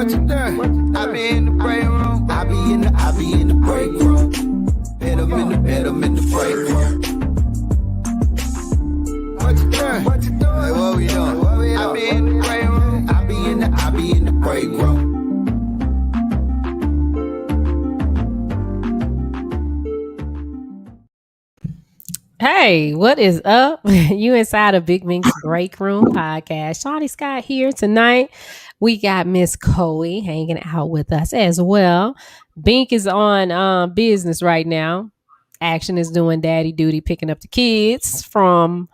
What you doing? I be in the break room. I be in the break room. Hit 'em in the break room. What you doing? What you doing? Hey, what we doing? I be in the break room. I be in the break room. Hey, what is up? You inside of Big Bink's Break Room podcast. Shawty Scott here tonight. We got Miss Coey hanging out with us as well. Bink is on business right now. Action is doing daddy duty, picking up the kids from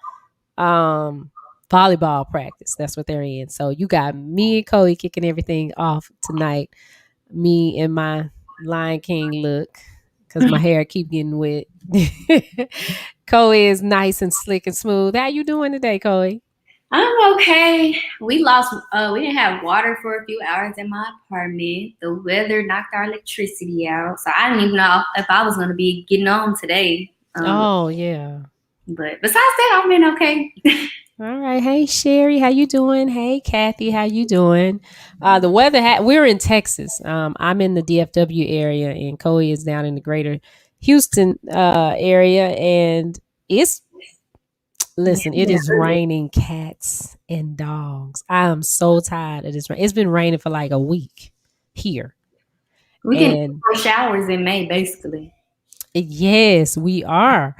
volleyball practice. That's what they're in. So you got me and Coey kicking everything off tonight. Me and my Lion King look, because my hair keep getting wet. Coey is nice and slick and smooth. How you doing today, Coey? I'm okay. We didn't have water for a few hours in my apartment. The weather knocked our electricity out. So I didn't even know if I was going to be getting on today. Yeah. But besides that, I've been okay. All right. Hey, Sherry, how you doing? Hey, Kathy, how you doing? The weather, we're in Texas. I'm in the DFW area, and Coey is down in the greater Houston area, and it is raining cats and dogs. I am so tired of this rain. It's been raining for like a week here. We get 4 showers in May, basically. Yes, we are.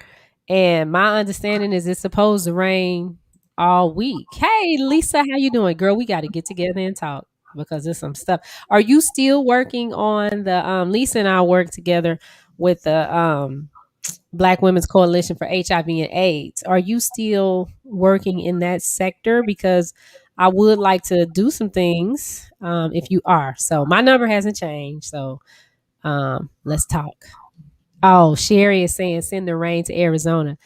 And my understanding is it's supposed to rain all week. Hey, Lisa, how you doing? Girl, we got to get together and talk because there's some stuff. Are you still working on the Lisa and I work together with the Black Women's Coalition for HIV and AIDS. Are you still working in that sector? Because I would like to do some things if you are. So my number hasn't changed. So let's talk. Oh, Sherry is saying send the rain to Arizona.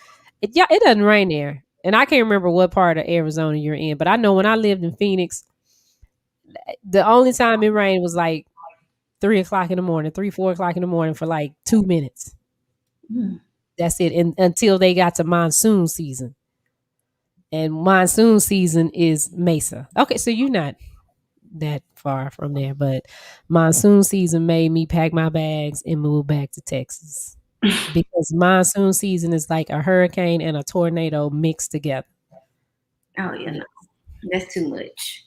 It doesn't rain there. And I can't remember what part of Arizona you're in. But I know when I lived in Phoenix, the only time it rained was like 3 o'clock in the morning, 4 o'clock in the morning for like 2 minutes. That's it. And until they got to monsoon season. And monsoon season is Mesa. Okay, so you're not that far from there, but monsoon season made me pack my bags and move back to Texas. Because monsoon season is like a hurricane and a tornado mixed together. Oh, yeah. That's too much.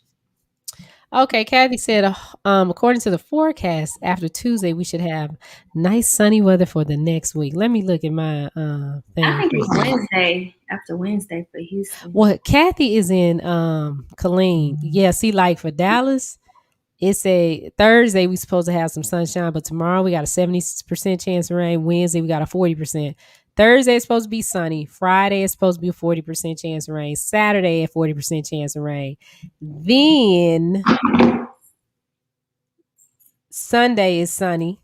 Okay, Kathy said, according to the forecast, after Tuesday, we should have nice sunny weather for the next week. Let me look at my thing. I think it's Wednesday, after Wednesday for Houston. Well, Kathy is in Killeen. Yeah, see, like for Dallas, it's a Thursday, we supposed to have some sunshine, but tomorrow we got a 70% chance of rain. Wednesday, we got a 40%. Thursday is supposed to be sunny. Friday is supposed to be a 40% chance of rain. Saturday, a 40% chance of rain. Then Sunday is sunny.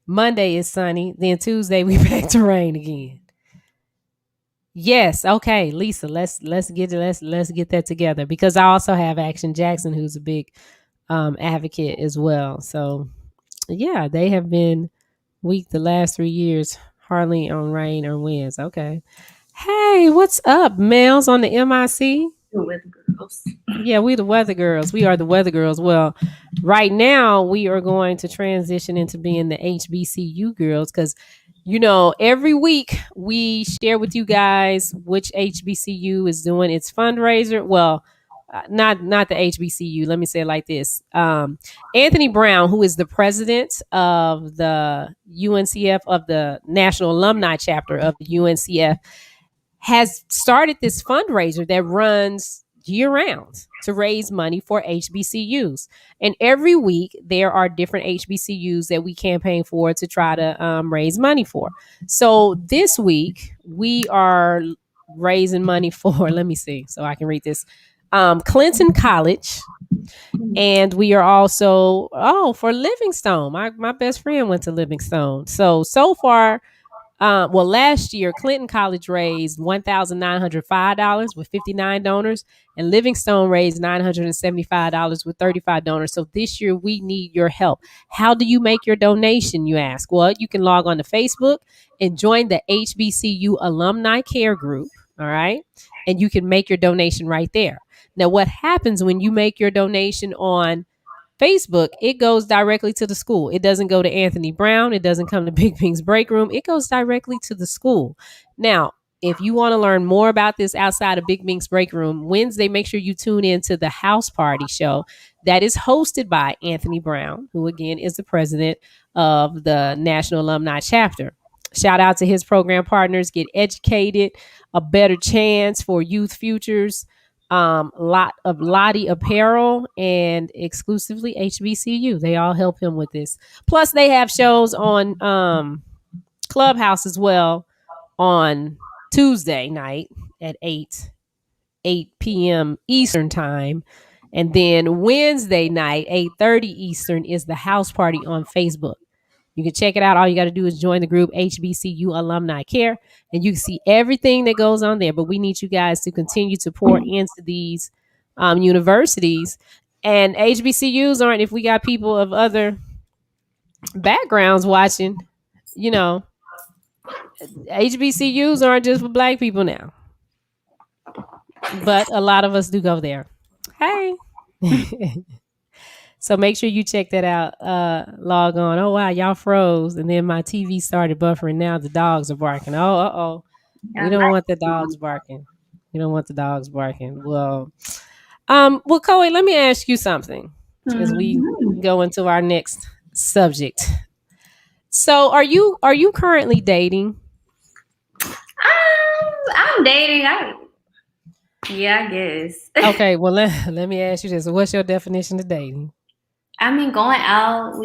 Monday is sunny. Then Tuesday, we back to rain again. Yes. Okay, Lisa, let's get that together, because I also have Action Jackson, who's a big advocate as well. So yeah, they have been weak the last 3 years, hardly on rain or winds. Okay. Hey, what's up, males on the MIC? The weather girls. Yeah, we the weather girls. We are the weather girls. Well, right now we are going to transition into being the HBCU girls, because every week we share with you guys which HBCU is doing its fundraiser. Well, not the HBCU. Let me say it like this. Anthony Brown, who is the president of the UNCF, of the National Alumni Chapter of the UNCF, has started this fundraiser that runs year-round to raise money for HBCUs. And every week there are different HBCUs that we campaign for to try to raise money for. So this week we are raising money for, let me see so I can read this, Clinton College. And we are also, for Livingstone. My best friend went to Livingstone. So far, last year, Clinton College raised $1,905 with 59 donors, and Livingstone raised $975 with 35 donors. So this year, we need your help. How do you make your donation, you ask? Well, you can log on to Facebook and join the HBCU Alumni Care Group, all right? And you can make your donation right there. Now, what happens when you make your donation on Facebook, it goes directly to the school. It doesn't go to Anthony Brown. It doesn't come to Big Pink's break room. It goes directly to the school. Now, if you want to learn more about this outside of Big Pink's break room, Wednesday, make sure you tune in to the House Party show that is hosted by Anthony Brown, who again is the president of the National Alumni Chapter. Shout out to his program partners. Get educated, a better chance for youth futures. Lot of Lottie apparel and exclusively HBCU. They all help him with this. Plus, they have shows on Clubhouse as well on Tuesday night at 8 p.m. Eastern time. And then Wednesday night, 8:30 Eastern, is the house party on Facebook. You can check it out. All you got to do is join the group HBCU Alumni Care, and you can see everything that goes on there. But we need you guys to continue to pour into these universities. And HBCUs aren't, if we got people of other backgrounds watching, you know, HBCUs aren't just for Black people now. But a lot of us do go there. Hey. So make sure you check that out. Log on. Oh, wow, y'all froze. And then my TV started buffering. Now the dogs are barking. Oh, uh-oh. We don't want the dogs barking. We don't want the dogs barking. Well, Chloe, let me ask you something as we go into our next subject. So are you currently dating? I'm dating. Yeah, I guess. Okay, well, let me ask you this. What's your definition of dating? I mean, going out,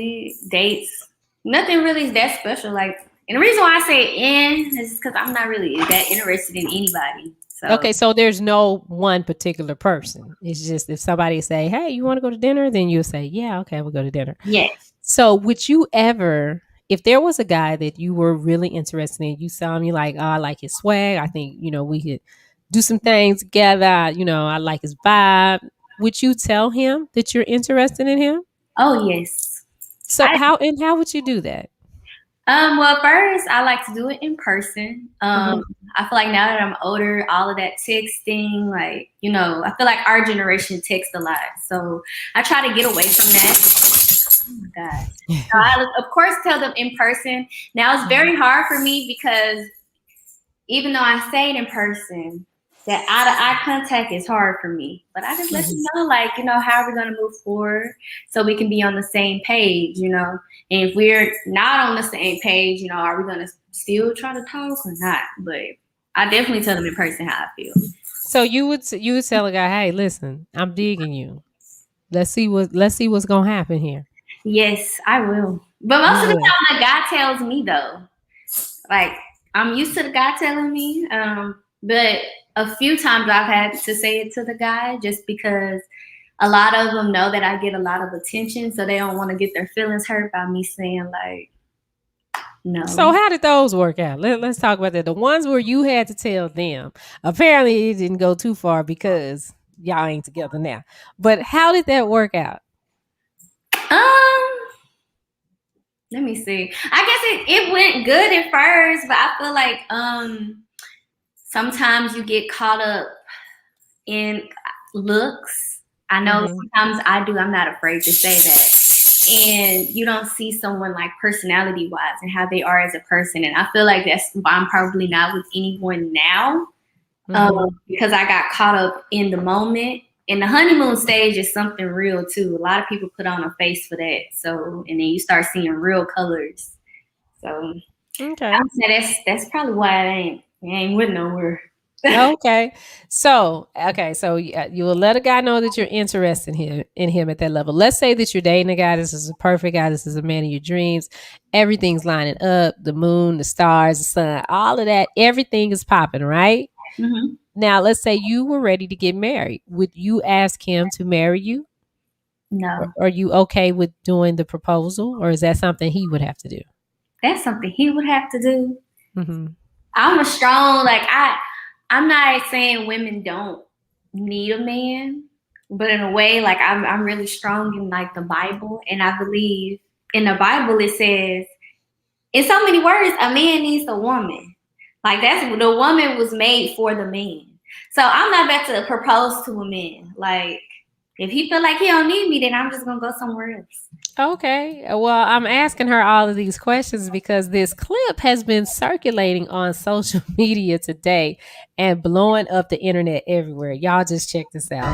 dates, nothing really is that special. Like, and the reason why I say is because I'm not really that interested in anybody. So. Okay, so there's no one particular person. It's just if somebody say, hey, you want to go to dinner? Then you'll say, yeah, okay, we'll go to dinner. Yes. So would you ever, if there was a guy that you were really interested in, you saw him, you're like, oh, I like his swag. I think, we could do some things together. I like his vibe. Would you tell him that you're interested in him? Oh, yes. So how would you do that? Well, first, I like to do it in person. I feel like now that I'm older, all of that texting, like, I feel like our generation texts a lot. So I try to get away from that. Oh, my God. So I, of course, tell them in person. Now, it's very hard for me because even though I say it in person, that eye-to-eye contact is hard for me. But I just let you know, like, how are we going to move forward so we can be on the same page, And if we're not on the same page, are we going to still try to talk or not? But I definitely tell them in person how I feel. So you would tell a guy, hey, listen, I'm digging you. Let's see what's going to happen here. Yes, I will. But most of the time, the guy tells me, though. Like, I'm used to the guy telling me. But a few times I've had to say it to the guy just because a lot of them know that I get a lot of attention. So they don't want to get their feelings hurt by me saying, like, no. So how did those work out? Let's talk about that. The ones where you had to tell them. Apparently it didn't go too far because y'all ain't together now. But how did that work out? Let me see. I guess it went good at first, but I feel like sometimes you get caught up in looks. I know sometimes I do. I'm not afraid to say that. And you don't see someone like personality-wise and how they are as a person. And I feel like that's why I'm probably not with anyone now because I got caught up in the moment. And the honeymoon stage is something real, too. A lot of people put on a face for that. So, and then you start seeing real colors. So, okay. I would say that's probably why I ain't with nowhere. Okay. So you will let a guy know that you're interested in him at that level. Let's say that you're dating a guy. This is a perfect guy. This is a man of your dreams. Everything's lining up. The moon, the stars, the sun, all of that. Everything is popping, right? Mm-hmm. Now, let's say you were ready to get married. Would you ask him to marry you? No. Or are you okay with doing the proposal? Or is that something he would have to do? That's something he would have to do. Mm-hmm. I'm a strong, I'm not saying women don't need a man, but in a way, like I'm really strong in like the Bible. And I believe in the Bible, it says, in so many words, a man needs a woman. Like the woman was made for the man. So I'm not about to propose to a man. Like If he feel like he don't need me, then I'm just gonna go somewhere else. Okay. Well, I'm asking her all of these questions because this clip has been circulating on social media today and blowing up the internet everywhere. Y'all just check this out.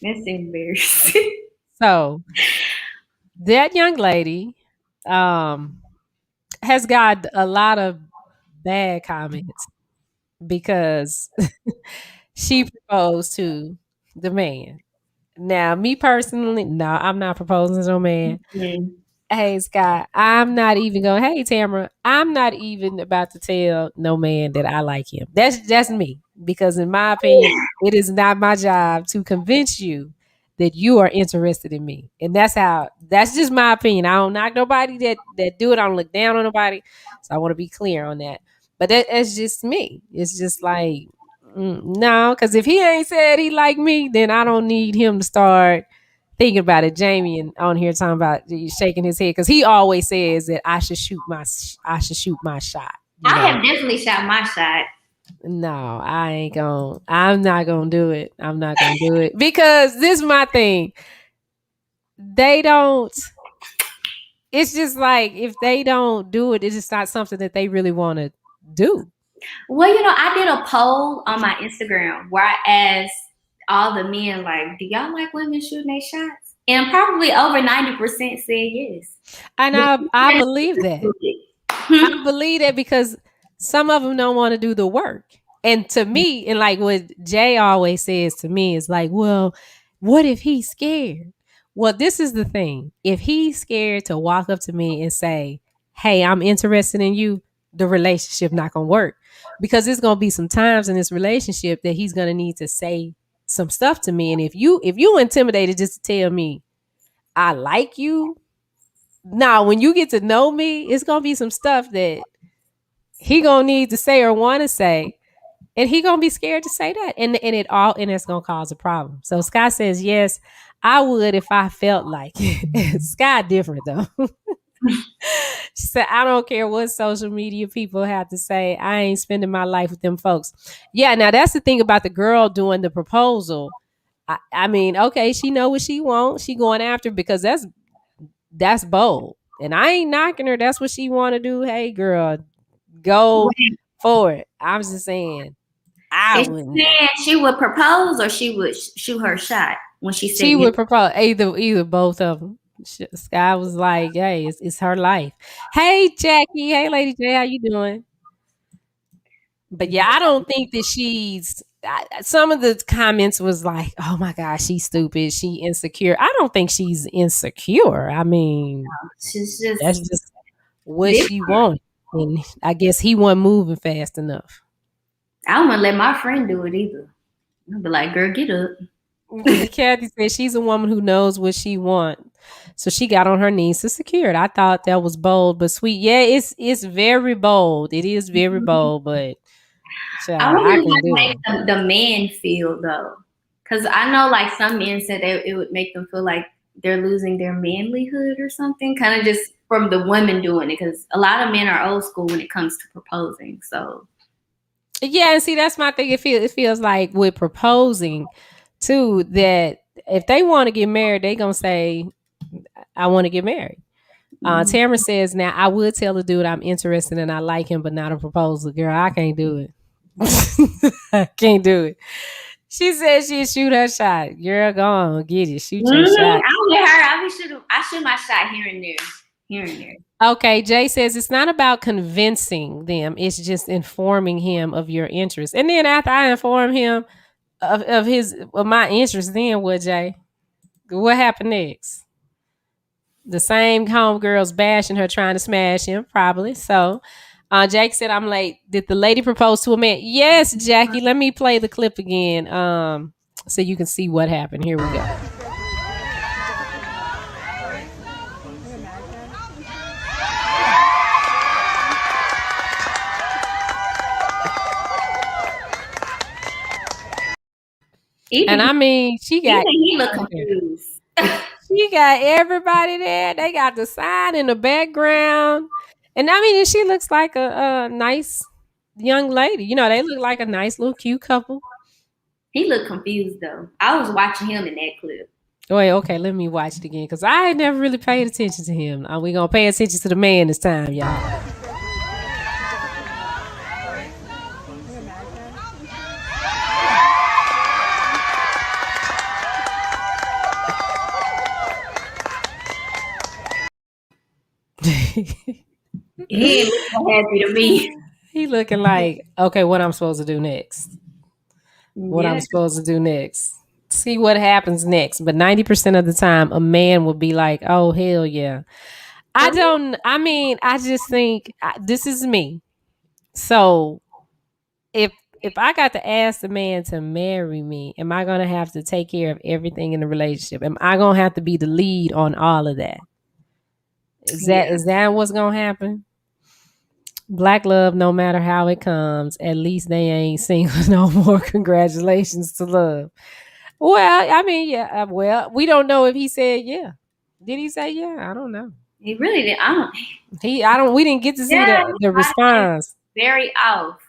That's embarrassing. So that young lady has got a lot of bad comments because she proposed to the man. Now, me personally, no, I'm not proposing to no man. Mm. Hey, Scott, I'm not even going, hey, Tamara, I'm not even about to tell no man that I like him. That's me. Because in my opinion, it is not my job to convince you that you are interested in me. And that's just my opinion. I don't knock nobody that do it. I don't look down on nobody. So I want to be clear on that. But that's just me. It's just like, no, because if he ain't said he like me, then I don't need him to start thinking about it. Jamie and on here talking about shaking his head because he always says that I should shoot my shot. I have definitely shot my shot. No, I'm not gonna do it. I'm not gonna do it because this is my thing. They don't. It's just like if they don't do it, it's just not something that they really want to do. Well, I did a poll on my Instagram where I asked all the men, like, do y'all like women shooting their shots? And probably over 90% said yes. And I believe that. I believe that because some of them don't want to do the work. And to me, and like what Jay always says to me is like, well, what if he's scared? Well, this is the thing. If he's scared to walk up to me and say, hey, I'm interested in you, the relationship not going to work. Because there's going to be some times in this relationship that he's going to need to say some stuff to me. And if you intimidated just to tell me, I like you, now when you get to know me, it's going to be some stuff that he gonna need to say or want to say, and he gonna be scared to say that, and it's gonna cause a problem. So Scott says yes, I would if I felt like it. Scott different though. She said I don't care what social media people have to say, I ain't spending my life with them folks. Yeah, now that's the thing about the girl doing the proposal. I mean, okay, she know what she wants, she going after because that's bold, and I ain't knocking her. That's what she want to do. Hey girl, go for it. I'm just saying, I wouldn't. She would propose or she would shoot her shot when she said She would propose either both of them. Sky was like, "Hey, it's her life." Hey, Jackie. Hey, Lady J. How you doing? But yeah, I don't think that she's. Some of the comments was like, "Oh my gosh, she's stupid. She insecure." I don't think she's insecure. I mean, she's just that's just what she wanted. And I guess he wasn't moving fast enough. I don't want to let my friend do it either. I'll be like, girl, get up. Kathy said she's a woman who knows what she wants. So she got on her knees to secure it. I thought that was bold but sweet. Yeah, it's very bold. It is very bold, but I wonder how to make the man feel though. Because I know like some men said it would make them feel like they're losing their manlyhood or something. Kind of just from the women doing it. Because a lot of men are old school when it comes to proposing. So yeah, and see that's my thing. It feels like with proposing too, that if they want to get married, they gonna say, I want to get married. Tamara says, now I would tell the dude I'm interested and I like him, but not a proposal. Girl, I can't do it. I can't do it. She said she'd shoot her shot. Girl, go on, get it. Shoot your shot. I'm with her. I shoot my shot here and there. Okay, Jay says it's not about convincing them. It's just informing him of your interest. And then after I inform him of my interest, then what, Jay? What happened next? The same homegirls bashing her, trying to smash him, probably. So Jake said, I'm late. Did the lady propose to a man? Yes, Jackie. Let me play the clip again so you can see what happened. Here we go. And I mean, he looked confused. He got everybody there. They got the sign in the background. And I mean, she looks like a nice young lady. You know, they look like a nice little cute couple. He looked confused though. I was watching him in that clip. Wait, okay, let me watch it again because I ain't never really paid attention to him. We gonna pay attention to the man this time, y'all. He didn't look so happy to me. He looking like, okay, what I'm supposed to do next? What I'm supposed to do next? See what happens next. But 90% of the time, a man will be like, oh, hell yeah. I just think this is me. So if I got to ask the man to marry me, am I going to have to take care of everything in the relationship? Am I going to have to be the lead on all of that? Is that what's going to happen? Black love, no matter how it comes, at least they ain't single no more. Congratulations to love. Well, I mean, yeah. Well, we don't know if he said yeah. Did he say yeah? I don't know. He really did. We didn't get to see the response. Very off.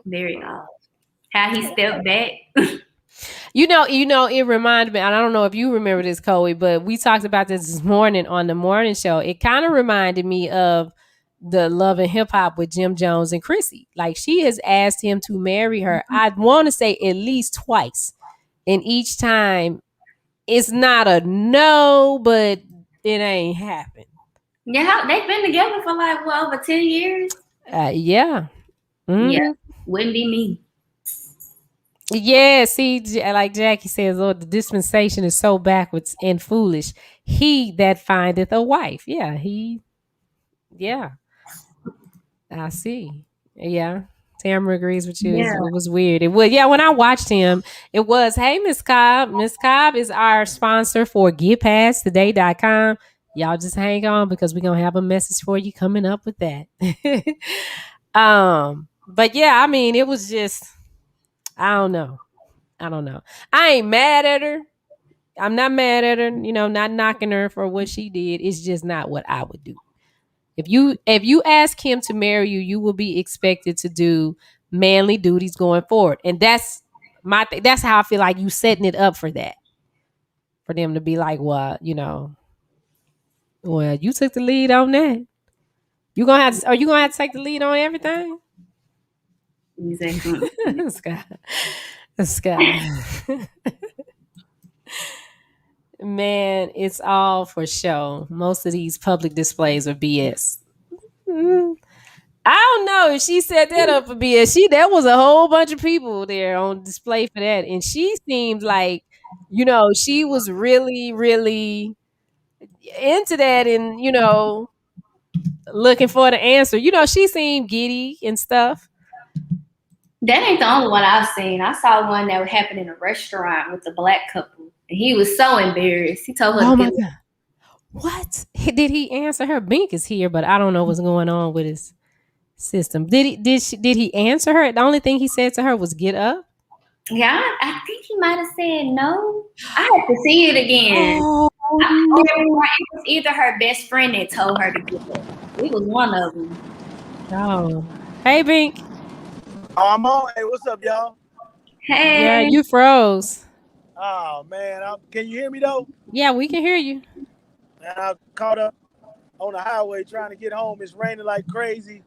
Very off. How he stepped back. You know, it reminded me, and I don't know if you remember this, Chloe, but we talked about this morning on the morning show. It kind of reminded me of the Love and Hip Hop with Jim Jones and Chrissy. Like, she has asked him to marry her, I want to say at least twice. And each time it's not a no, but it ain't happened. Yeah, they've been together for like over 10 years. Yeah. Mm-hmm. Yeah, wouldn't be me. Yeah, see, like Jackie says, oh, the dispensation is so backwards and foolish. He that findeth a wife. Yeah, I see. Yeah. Tamara agrees with you. Yeah. It was weird. It was, when I watched him, it was, hey, Miss Cobb. Miss Cobb is our sponsor for getpasttoday.com. Y'all just hang on because we're going to have a message for you coming up with that. But yeah, I mean, it was just, I don't know. I ain't mad at her. I'm not mad at her, not knocking her for what she did. It's just not what I would do. If you ask him to marry you, you will be expected to do manly duties going forward. And that's that's how I feel like you setting it up for that. For them to be like, well, well, you took the lead on that. Are you gonna have to take the lead on everything? Exactly. Scott. Man, it's all for show. Most of these public displays are BS. I don't know if she set that up for BS. There was a whole bunch of people there on display for that, and she seemed like, she was really, really into that, and looking for the answer. She seemed giddy and stuff. That ain't the only one I've seen. I saw one that happened in a restaurant with a black couple. And he was so embarrassed. He told her oh my God. What? Did he answer her? Bink is here, but I don't know what's going on with his system. Did he answer her? The only thing he said to her was get up? Yeah, I think he might have said no. I have to see it again. Oh, It was either her best friend that told her to get up. It was one of them. Oh. Hey, Bink. Oh, I'm on. Hey, what's up, y'all? Hey. Yeah, you froze. Oh, man. Can you hear me, though? Yeah, we can hear you. And I caught up on the highway trying to get home. It's raining like crazy.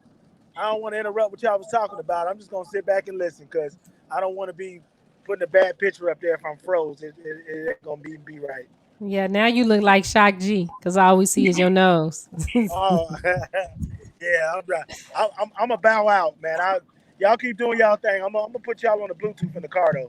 I don't want to interrupt what y'all was talking about. I'm just going to sit back and listen because I don't want to be putting a bad picture up there if I'm froze. It ain't going to be right. Yeah, now you look like Shock G because all we see is your nose. Oh, yeah. I'm going to bow out, man. Y'all keep doing y'all thing. I'm going to put y'all on the Bluetooth in the car, though.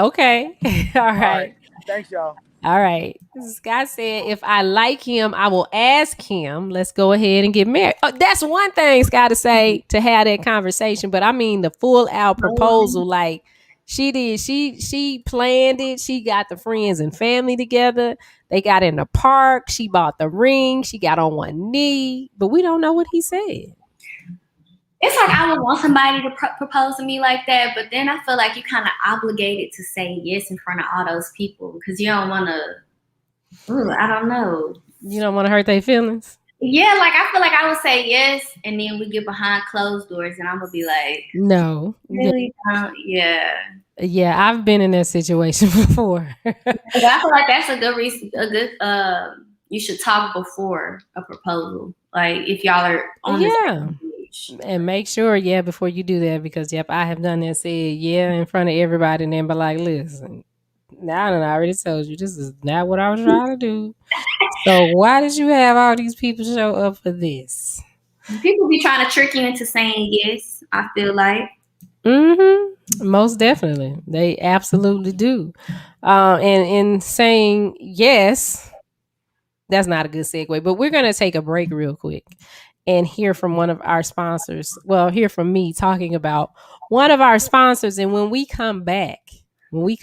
Okay. All right. Thanks, y'all. All right. Scott said, if I like him, I will ask him. Let's go ahead and get married. Oh, that's one thing Scott to say to have that conversation. But I mean, the full out proposal, like she did. She planned it. She got the friends and family together. They got in the park. She bought the ring. She got on one knee. But we don't know what he said. It's like I would want somebody to propose to me like that, but then I feel like you're kind of obligated to say yes in front of all those people because you don't want to. Ooh, I don't know. You don't want to hurt their feelings? Yeah, like I feel like I would say yes, and then we get behind closed doors, and I'm gonna be like, No. really? Yeah. Yeah, I've been in that situation before. But I feel like that's a good reason. A good. You should talk before a proposal, like if y'all are on the same page. And make sure, before you do that, because I have done that. Said in front of everybody, and then be like, listen, now I already told you this is not what I was trying to do. So why did you have all these people show up for this? People be trying to trick you into saying yes, I feel like. Most definitely. They absolutely do. And in saying yes, that's not a good segue, but we're going to take a break real quick and hear from one of our sponsors. Well, hear from me talking about one of our sponsors. And when we come back, we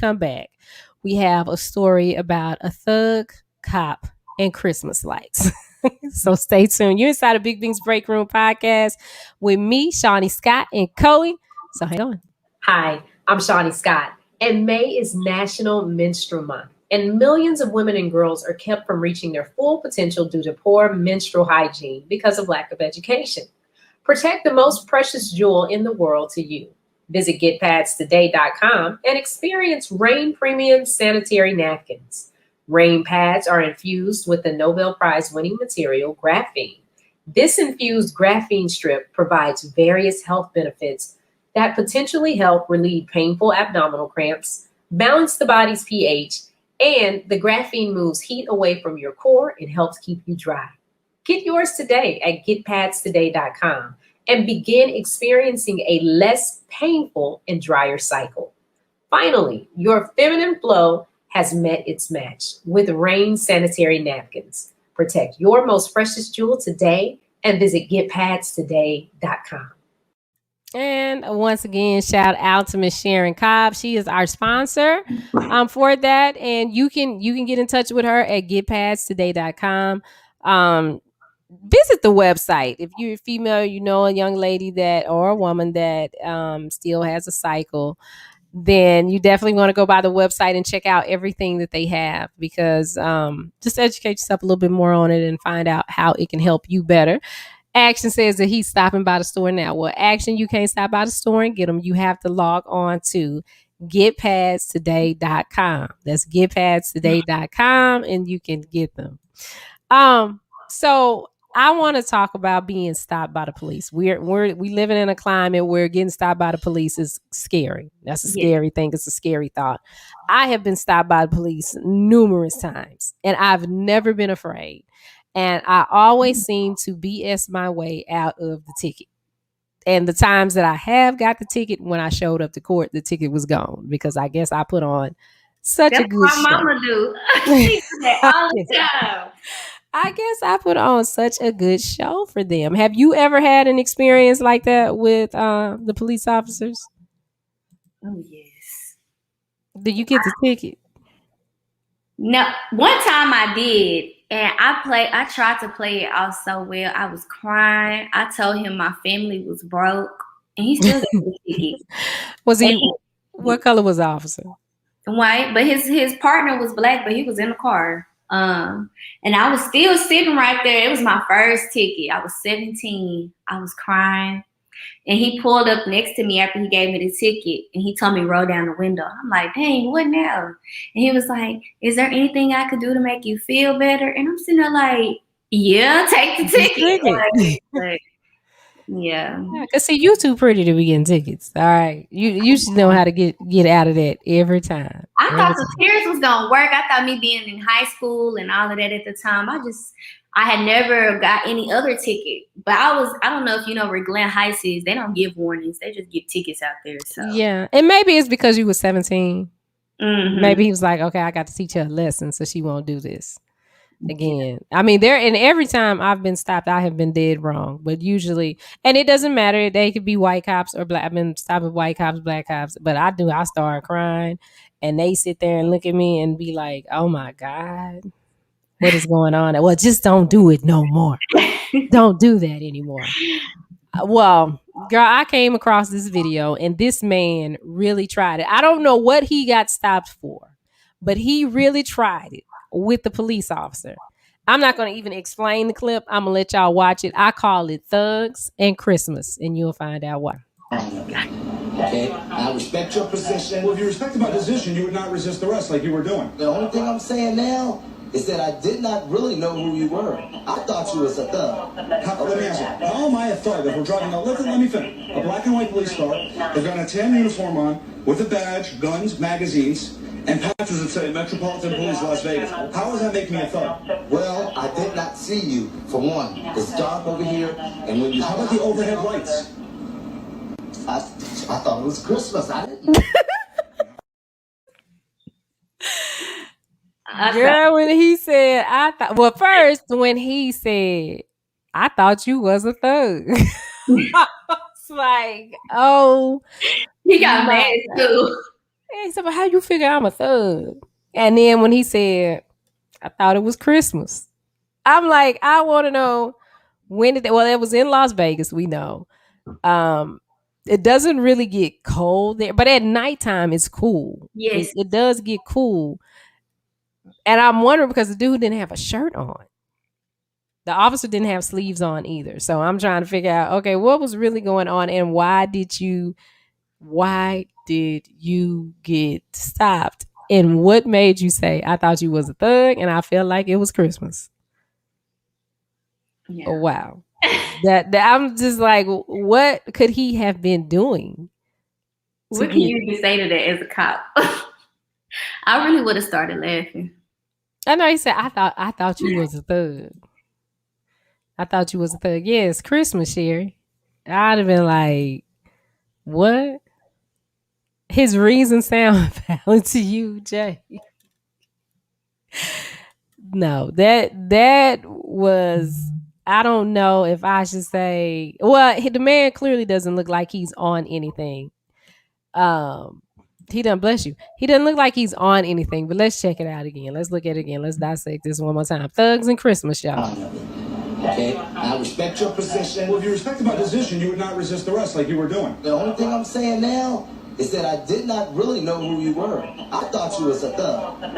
have a story about a thug, cop, and Christmas lights. So stay tuned. You're inside of Big Bink's Break Room podcast with me, Shawnee Scott, and Chloe. So hang on. Hi, I'm Shawnee Scott, and May is National Menstrual Month, and millions of women and girls are kept from reaching their full potential due to poor menstrual hygiene because of lack of education. Protect the most precious jewel in the world to you. Visit getpadstoday.com and experience Rain Premium Sanitary Napkins. Rain pads are infused with the Nobel Prize winning material graphene. This infused graphene strip provides various health benefits that potentially help relieve painful abdominal cramps, balance the body's pH, and the graphene moves heat away from your core and helps keep you dry. Get yours today at getpadstoday.com and begin experiencing a less painful and drier cycle. Finally, your feminine flow has met its match with Rain Sanitary Napkins. Protect your most precious jewel today and visit getpadstoday.com. And once again, shout out to Miss Sharon Cobb. She is our sponsor for that. And you can get in touch with her at getpadstoday.com. Visit the website. If you're a female, you know a young lady that or a woman that still has a cycle, then you definitely want to go by the website and check out everything that they have, because just educate yourself a little bit more on it and find out how it can help you better. Action says that he's stopping by the store now. Well, Action, you can't stop by the store and get them. You have to log on to getpadstoday.com. That's getpadstoday.com, and you can get them. So I want to talk about being stopped by the police. We living in a climate where getting stopped by the police is scary. That's a scary thing. It's a scary thought. I have been stopped by the police numerous times, and I've never been afraid. And I always seem to BS my way out of the ticket. And the times that I have got the ticket, when I showed up to court, the ticket was gone, because I guess I put on such a good show. That's what my mama do. She do that all the time. I guess I put on such a good show for them. Have you ever had an experience like that with the police officers? Oh, yes. Did you get the ticket? No, one time I did, and I tried to play it off so well. I was crying. I told him my family was broke, and he still got the ticket. What color was the officer? White, but his partner was black, but he was in the car. And I was still sitting right there. It was my first ticket. I was 17. I was crying. And he pulled up next to me after he gave me the ticket, and he told me roll down the window. I'm like, dang, what now? And he was like, is there anything I could do to make you feel better? And I'm sitting there like, yeah, take the ticket. Like, yeah. Because see, you too pretty to be getting tickets. All right. You should know how to get out of that every time. I thought the tears was going to work. I thought me being in high school and all of that at the time, I had never got any other ticket. But I don't know if you know where Glen Heights is. They don't give warnings. They just give tickets out there. So yeah. And maybe it's because you were 17. Mm-hmm. Maybe he was like, okay, I got to teach her a lesson, so she won't do this again. I mean, every time I've been stopped, I have been dead wrong. But usually, and it doesn't matter. They could be white cops or black. I've been stopped with white cops, black cops. But I start crying, and they sit there and look at me and be like, oh my God, what is going on? Well, just don't do it no more. Don't do that anymore. Well, girl, I came across this video, and this man really tried it. I don't know what he got stopped for, but he really tried it. with the police officer. I'm not going to even explain the clip. I'm going to let y'all watch it. I call it Thugs and Christmas, and you'll find out why. Okay, I respect your position. Well, if you respected my position, you would not resist arrest like you were doing. The only thing I'm saying now is that I did not really know who you were. I thought you was a thug. Let me ask you, how am I a thug if we're driving let me finish. A black and white police car, they've got a tan uniform on, with a badge, guns, magazines, and patches that say Metropolitan Police Las Vegas. How does that make me a thug? Well, I did not see you, for one. It's dark over here, and when you... How about the overhead lights? I thought it was Christmas. I didn't... Girl, when he said, first, when he said, I thought you was a thug. It's like, oh. He got mad too. He said, how you figure I'm a thug? And then when he said, I thought it was Christmas. I'm like, I want to know when did it was in Las Vegas, we know. It doesn't really get cold there, but at nighttime it's cool. Yes. It does get cool. And I'm wondering because the dude didn't have a shirt on. The officer didn't have sleeves on either. So I'm trying to figure out, okay, what was really going on and why did you get stopped? And what made you say, I thought you was a thug and I felt like it was Christmas? Yeah. Oh, wow. that I'm just like, what could he have been doing? What can you even say to that as a cop? I really would have started laughing. I know he said, I thought you was a thug. I thought you was a thug. Yes, Christmas, Sherry. I'd have been like, what? His reason sound valid to you, Jay? No, that was, I don't know if I should say, well, the man clearly doesn't look like he's on anything. He doesn't, bless you. He doesn't look like he's on anything, but let's check it out again. Let's look at it again. Let's dissect this one more time. Thugs and Christmas, y'all. Okay, I respect your position. Well, if you respected my position, you would not resist arrest like you were doing. The only thing I'm saying now is that I did not really know who you were. I thought you was a thug. Let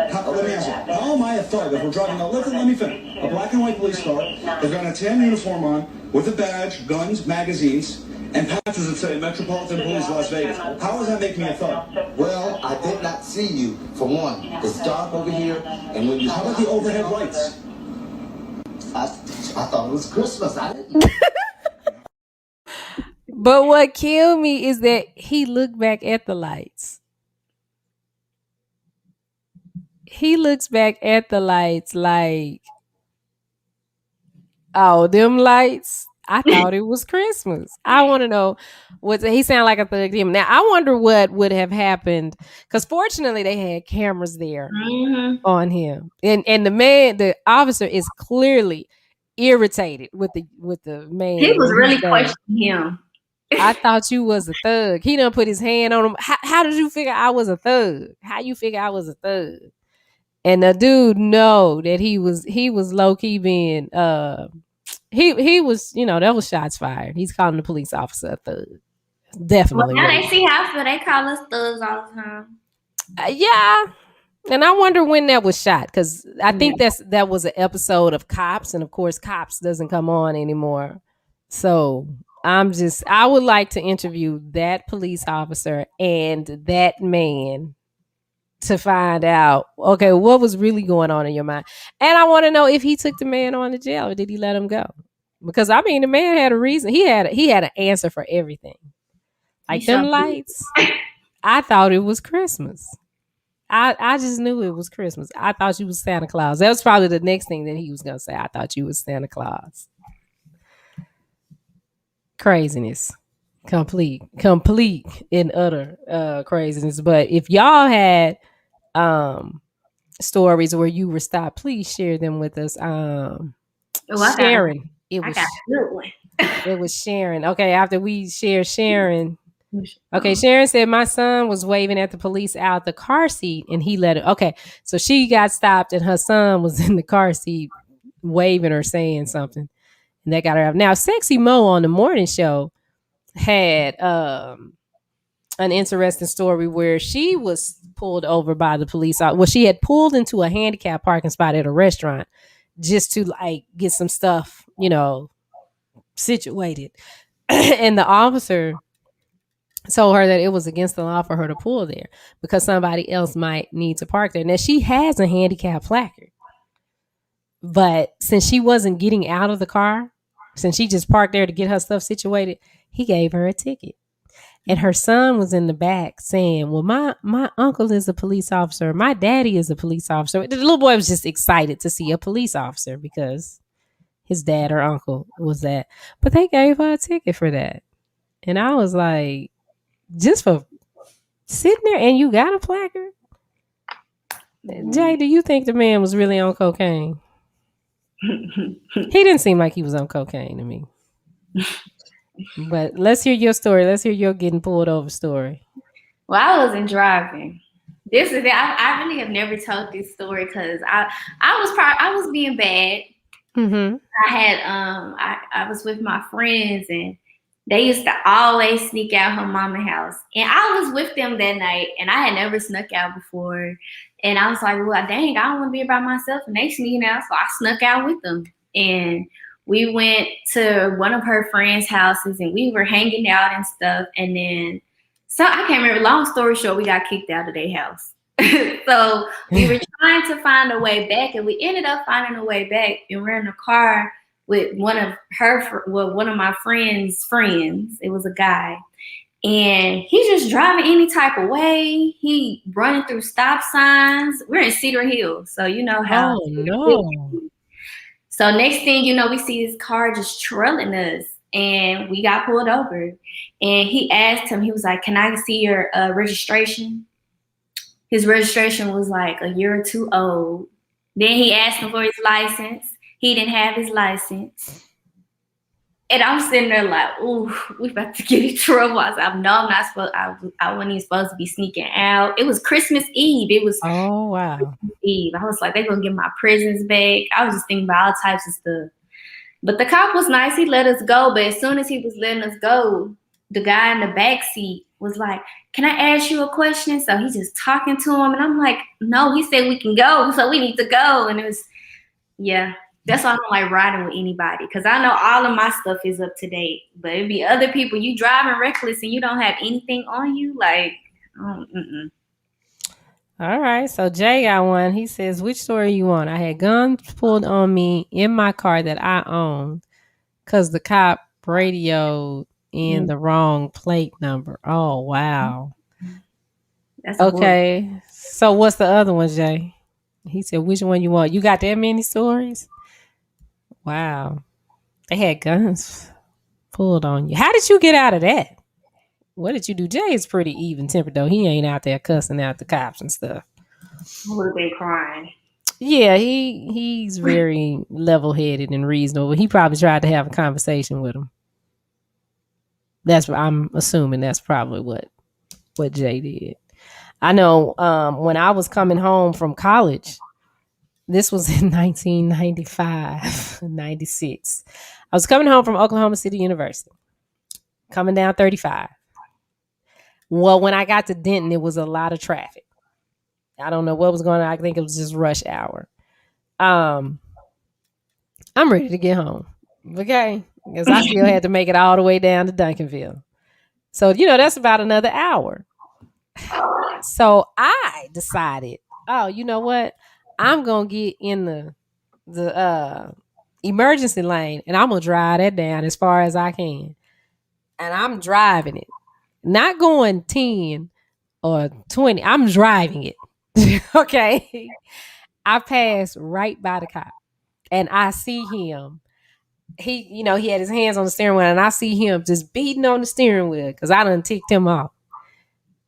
me ask you, how am I a thug if we're driving let me finish. A black and white police car, they've got a tan uniform on, with a badge, guns, magazines, and patches that say Metropolitan Police Las Vegas. How does that make me a thug? Well, I did not see you, for one. It's dark over here, and when you... How about the overhead lights? I thought it was Christmas. I didn't... But what killed me is that he looked back at the lights. He looks back at the lights like, oh, them lights? I thought it was Christmas. I want to know he sounded like a thug to him. Now, I wonder what would have happened because fortunately they had cameras there on him. And the officer is clearly irritated with the man. He was really questioning him. I thought you was a thug. He done put his hand on him. How did you figure I was a thug? How you figure I was a thug? And the dude know that he was low key being he was, that was shots fired. He's calling the police officer a thug. Definitely. Well, now they see how they call us thugs all the time. Yeah. And I wonder when that was shot because I think that was an episode of Cops, and of course Cops doesn't come on anymore. So I would like to interview that police officer and that man to find out, okay, what was really going on in your mind. And I want to know if he took the man on to jail or did he let him go? Because I mean, the man had a reason. He had an answer for everything. Like them lights. I thought it was Christmas. I just knew it was Christmas. I thought you was Santa Claus. That was probably the next thing that he was going to say. I thought you was Santa Claus. Craziness. Complete and utter craziness. But if y'all had stories where you were stopped, please share them with us. Sharon. It was Sharon. Okay, after we share Sharon. Okay, Sharon said my son was waving at the police out the car seat and he let it. Okay, so she got stopped and her son was in the car seat waving or saying something. And that got her out. Now, Sexy Mo on the morning show had an interesting story where she was pulled over by the police. Well, she had pulled into a handicap parking spot at a restaurant just to like get some stuff, situated. And the officer told her that it was against the law for her to pull there because somebody else might need to park there. Now she has a handicap placard, but since she wasn't getting out of the car, since she just parked there to get her stuff situated, he gave her a ticket. And her son was in the back saying, well, my uncle is a police officer. My daddy is a police officer. The little boy was just excited to see a police officer because his dad or uncle was that. But they gave her a ticket for that. And I was like, just for sitting there and you got a placard? Jay, do you think the man was really on cocaine? He didn't seem like he was on cocaine to me. But let's hear your story. Let's hear your getting pulled over story. Well, I wasn't driving. This is it. I really have never told this story because I was being bad. Mm-hmm. I was with my friends and they used to always sneak out her mama's house. And I was with them that night and I had never snuck out before. And I was like, well, dang, I don't want to be by myself. And they sneaking out. So I snuck out with them. And we went to one of her friends' houses and we were hanging out and stuff. And then, so I can't remember, long story short, we got kicked out of their house. So we were trying to find a way back and we ended up finding a way back and we're in a car with one of my friend's friends. It was a guy. And he's just driving any type of way. He running through stop signs. We're in Cedar Hill. So you know how. Oh, no. So next thing you know, we see his car just trailing us and we got pulled over. And he asked him, he was like, can I see your registration? His registration was like a year or two old. Then he asked him for his license. He didn't have his license. And I'm sitting there like, ooh, we about to get in trouble. I said, no, I'm not supposed, I wasn't even supposed to be sneaking out. It was Christmas Eve. It was Christmas Eve. I was like, they're going to get my presents back. I was just thinking about all types of stuff. But the cop was nice. He let us go. But as soon as he was letting us go, the guy in the back seat was like, can I ask you a question? So he's just talking to him. And I'm like, no, he said we can go. So we need to go. And it was, yeah. That's why I don't like riding with anybody because I know all of my stuff is up to date. But it'd be other people, you driving reckless and you don't have anything on you, like, All right, so Jay got one. He says, which story you want? I had guns pulled on me in my car that I owned because the cop radioed in the wrong plate number. Oh, wow. That's okay, so what's the other one, Jay? He said, which one you want? You got that many stories? Wow. They had guns pulled on you. How did you get out of that? What did you do? Jay is pretty even-tempered, though. He ain't out there cussing out the cops and stuff. I would have been crying. Yeah, he's very level-headed and reasonable. He probably tried to have a conversation with him. I'm assuming that's probably what Jay did. I know when I was coming home from college, this was in 1995, 96. I was coming home from Oklahoma City University, coming down 35. Well, when I got to Denton, it was a lot of traffic. I don't know what was going on. I think it was just rush hour. I'm ready to get home, okay? Because I still had to make it all the way down to Duncanville. So, that's about another hour. So I decided, oh, you know what? I'm going to get in the emergency lane and I'm going to drive that down as far as I can. And I'm driving it, not going 10 or 20. I'm driving it. Okay. I passed right by the cop and I see him. He had his hands on the steering wheel and I see him just beating on the steering wheel because I done ticked him off.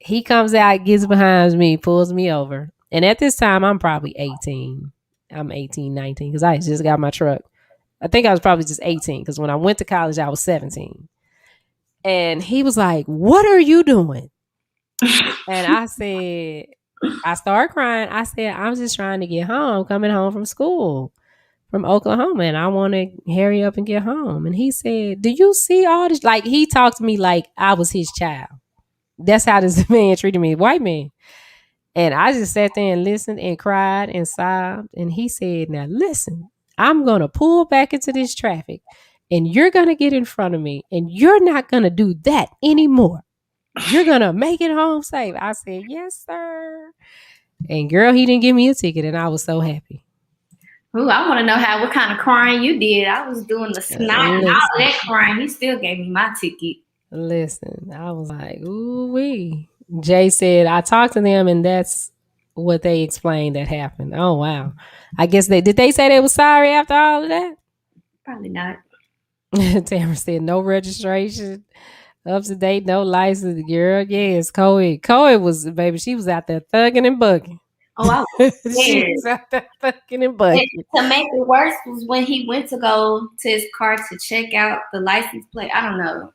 He comes out, gets behind me, pulls me over. And at this time, I'm probably 18. I'm 18, 19 because I just got my truck. I think I was probably just 18 because when I went to college, I was 17. And he was like, what are you doing? And I started crying. I said, I'm just trying to get home, coming home from school from Oklahoma. And I want to hurry up and get home. And he said, do you see all this? Like, he talked to me like I was his child. That's how this man treated me, white man. And I just sat there and listened and cried and sobbed. And he said, now listen, I'm going to pull back into this traffic and you're going to get in front of me and you're not going to do that anymore. You're going to make it home safe. I said, yes, sir. And girl, he didn't give me a ticket and I was so happy. Ooh, I want to know what kind of crying you did. I was doing the snot and all that crying. He still gave me my ticket. Listen, I was like, ooh wee. Jay said, I talked to them and that's what they explained that happened. Oh, wow. I guess did they say they were sorry after all of that? Probably not. Tamara said, no registration, up to date, no license. Girl, yes, Coed was, baby, she was out there thugging and bugging. Oh, I was she was out there thugging and bugging. To make it worse was when he went to go to his car to check out the license plate. I don't know.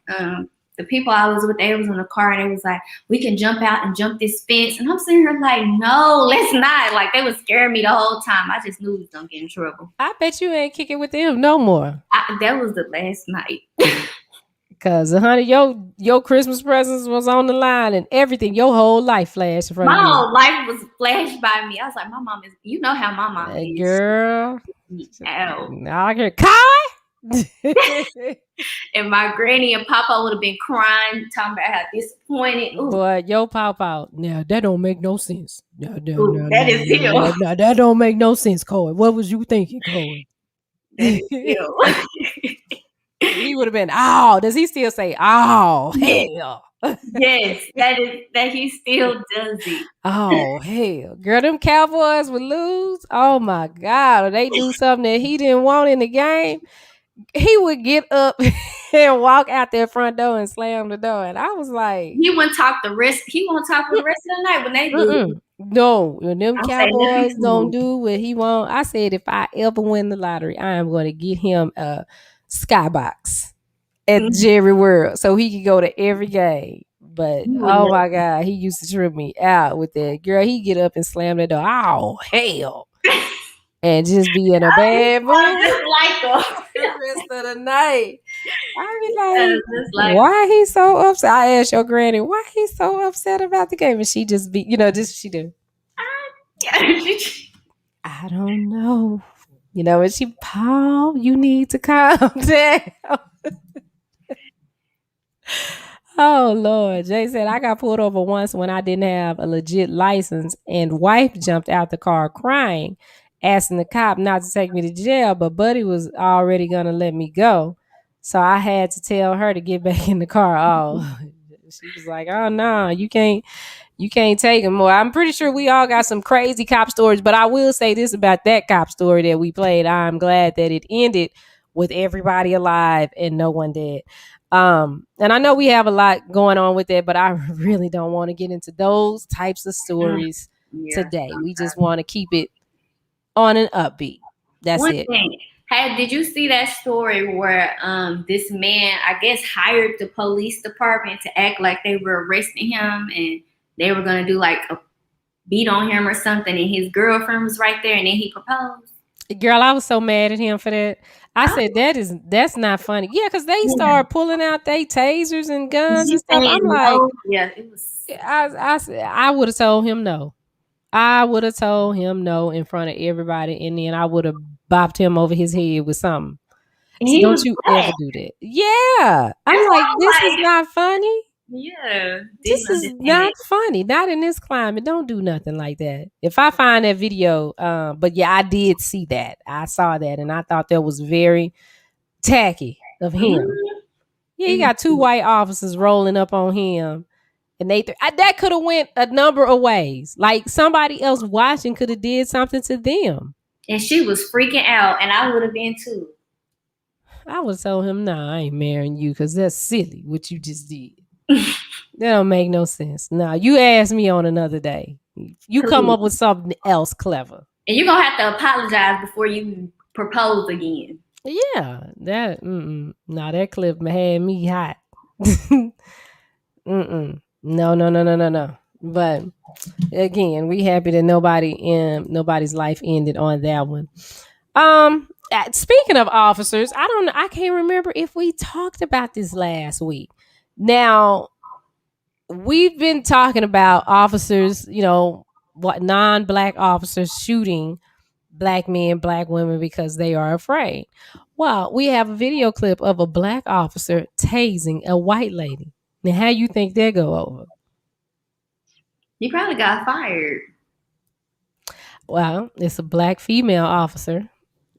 The people I was with, they was in the car and they was like, we can jump out and jump this fence. And I'm sitting here like, no, let's not. Like, they was scaring me the whole time. I just knew we was going to get in trouble. I bet you ain't kicking with them no more. That was the last night. Because, honey, your Christmas presents was on the line and everything. Your whole life flashed in front of you. My whole life was flashed by me. I was like, my mom is, you know how my mom is. Girl. I hear Kai. And my granny and papa would have been crying, talking about how disappointed. Ooh. But yo pop out. Now that don't make no sense. No, that is him. No, that don't make no sense, Coy. What was you thinking, Coy? He would have been, oh, does he still say, oh, hell? Yes, that he still does it. Oh, hell. Girl, them Cowboys would lose. Oh, my God. Or they do something that he didn't want in the game. He would get up and walk out that front door and slam the door. And I was like, he won't talk for the rest of the night when they do. No, when them Cowboys don't do what he want. I said, if I ever win the lottery, I am going to get him a skybox at Jerry World so he could go to every game. But oh my God, he used to trip me out with that. Girl, he get up and slam the door. Oh, hell. And just be in a bad mood the rest of the night. I be like, why he so upset? I asked your granny, why he so upset about the game? And she just be, she do. I don't know. And she, Paul, you need to calm down. Oh, Lord. Jay said, I got pulled over once when I didn't have a legit license and wife jumped out the car crying, asking the cop not to take me to jail, but Buddy was already going to let me go. So I had to tell her to get back in the car. Oh, she was like, oh, no, you can't take him more. I'm pretty sure we all got some crazy cop stories, but I will say this about that cop story that we played. I'm glad that it ended with everybody alive and no one dead. And I know we have a lot going on with it, but I really don't want to get into those types of stories today. We just want to keep it on an upbeat. That's it. Hey, did you see that story where this man, I guess, hired the police department to act like they were arresting him and they were going to do like a beat on him or something, and his girlfriend was right there and then he proposed? Girl, I was so mad at him for that. I said, that's not funny. Yeah, because they started pulling out their tasers and guns and stuff. I'm like, it was. I would have told him no. I would have told him no in front of everybody, and then I would have bopped him over his head with something. So don't you ever do that. Yeah. I'm like, this is not funny. Yeah. This is not funny. Not in this climate. Don't do nothing like that. If I find that video, but yeah, I did see that. I saw that and I thought that was very tacky of him. Yeah, he got two white officers rolling up on him. And that could have went a number of ways. Like somebody else watching could have did something to them. And she was freaking out and I would have been too. I would tell him, I ain't marrying you because that's silly what you just did. That don't make no sense. Nah, you ask me on another day. You come up with something else clever. And you're going to have to apologize before you propose again. Yeah. That clip had me hot. No. But again, we happy that nobody's life ended on that one. Speaking of officers, I can't remember if we talked about this last week. Now, we've been talking about officers, what non-black officers shooting black men, black women because they are afraid. Well, we have a video clip of a black officer tasing a white lady. Now, how you think that go over? He probably got fired. Well, it's a black female officer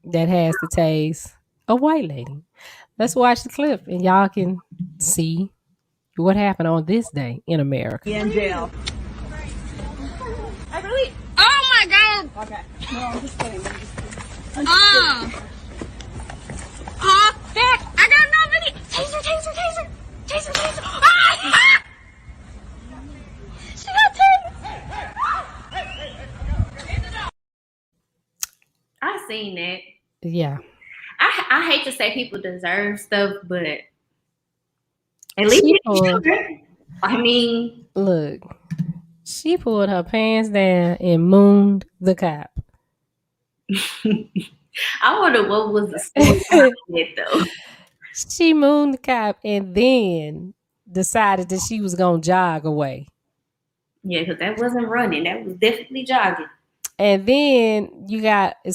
that has to tase a white lady. Let's watch the clip and y'all can see what happened on this day in America. In jail. I really. Oh my god. Okay. No, I'm just kidding. Back. I got no video. Taser. Ah! She got tasered. I seen that. Yeah. I hate to say people deserve stuff, but at least I mean, look, she pulled her pants down and mooned the cop. I wonder what was the story behind it though. She mooned the cop and then decided that she was gonna jog away. Yeah, because that wasn't running. That was definitely jogging. And then you got it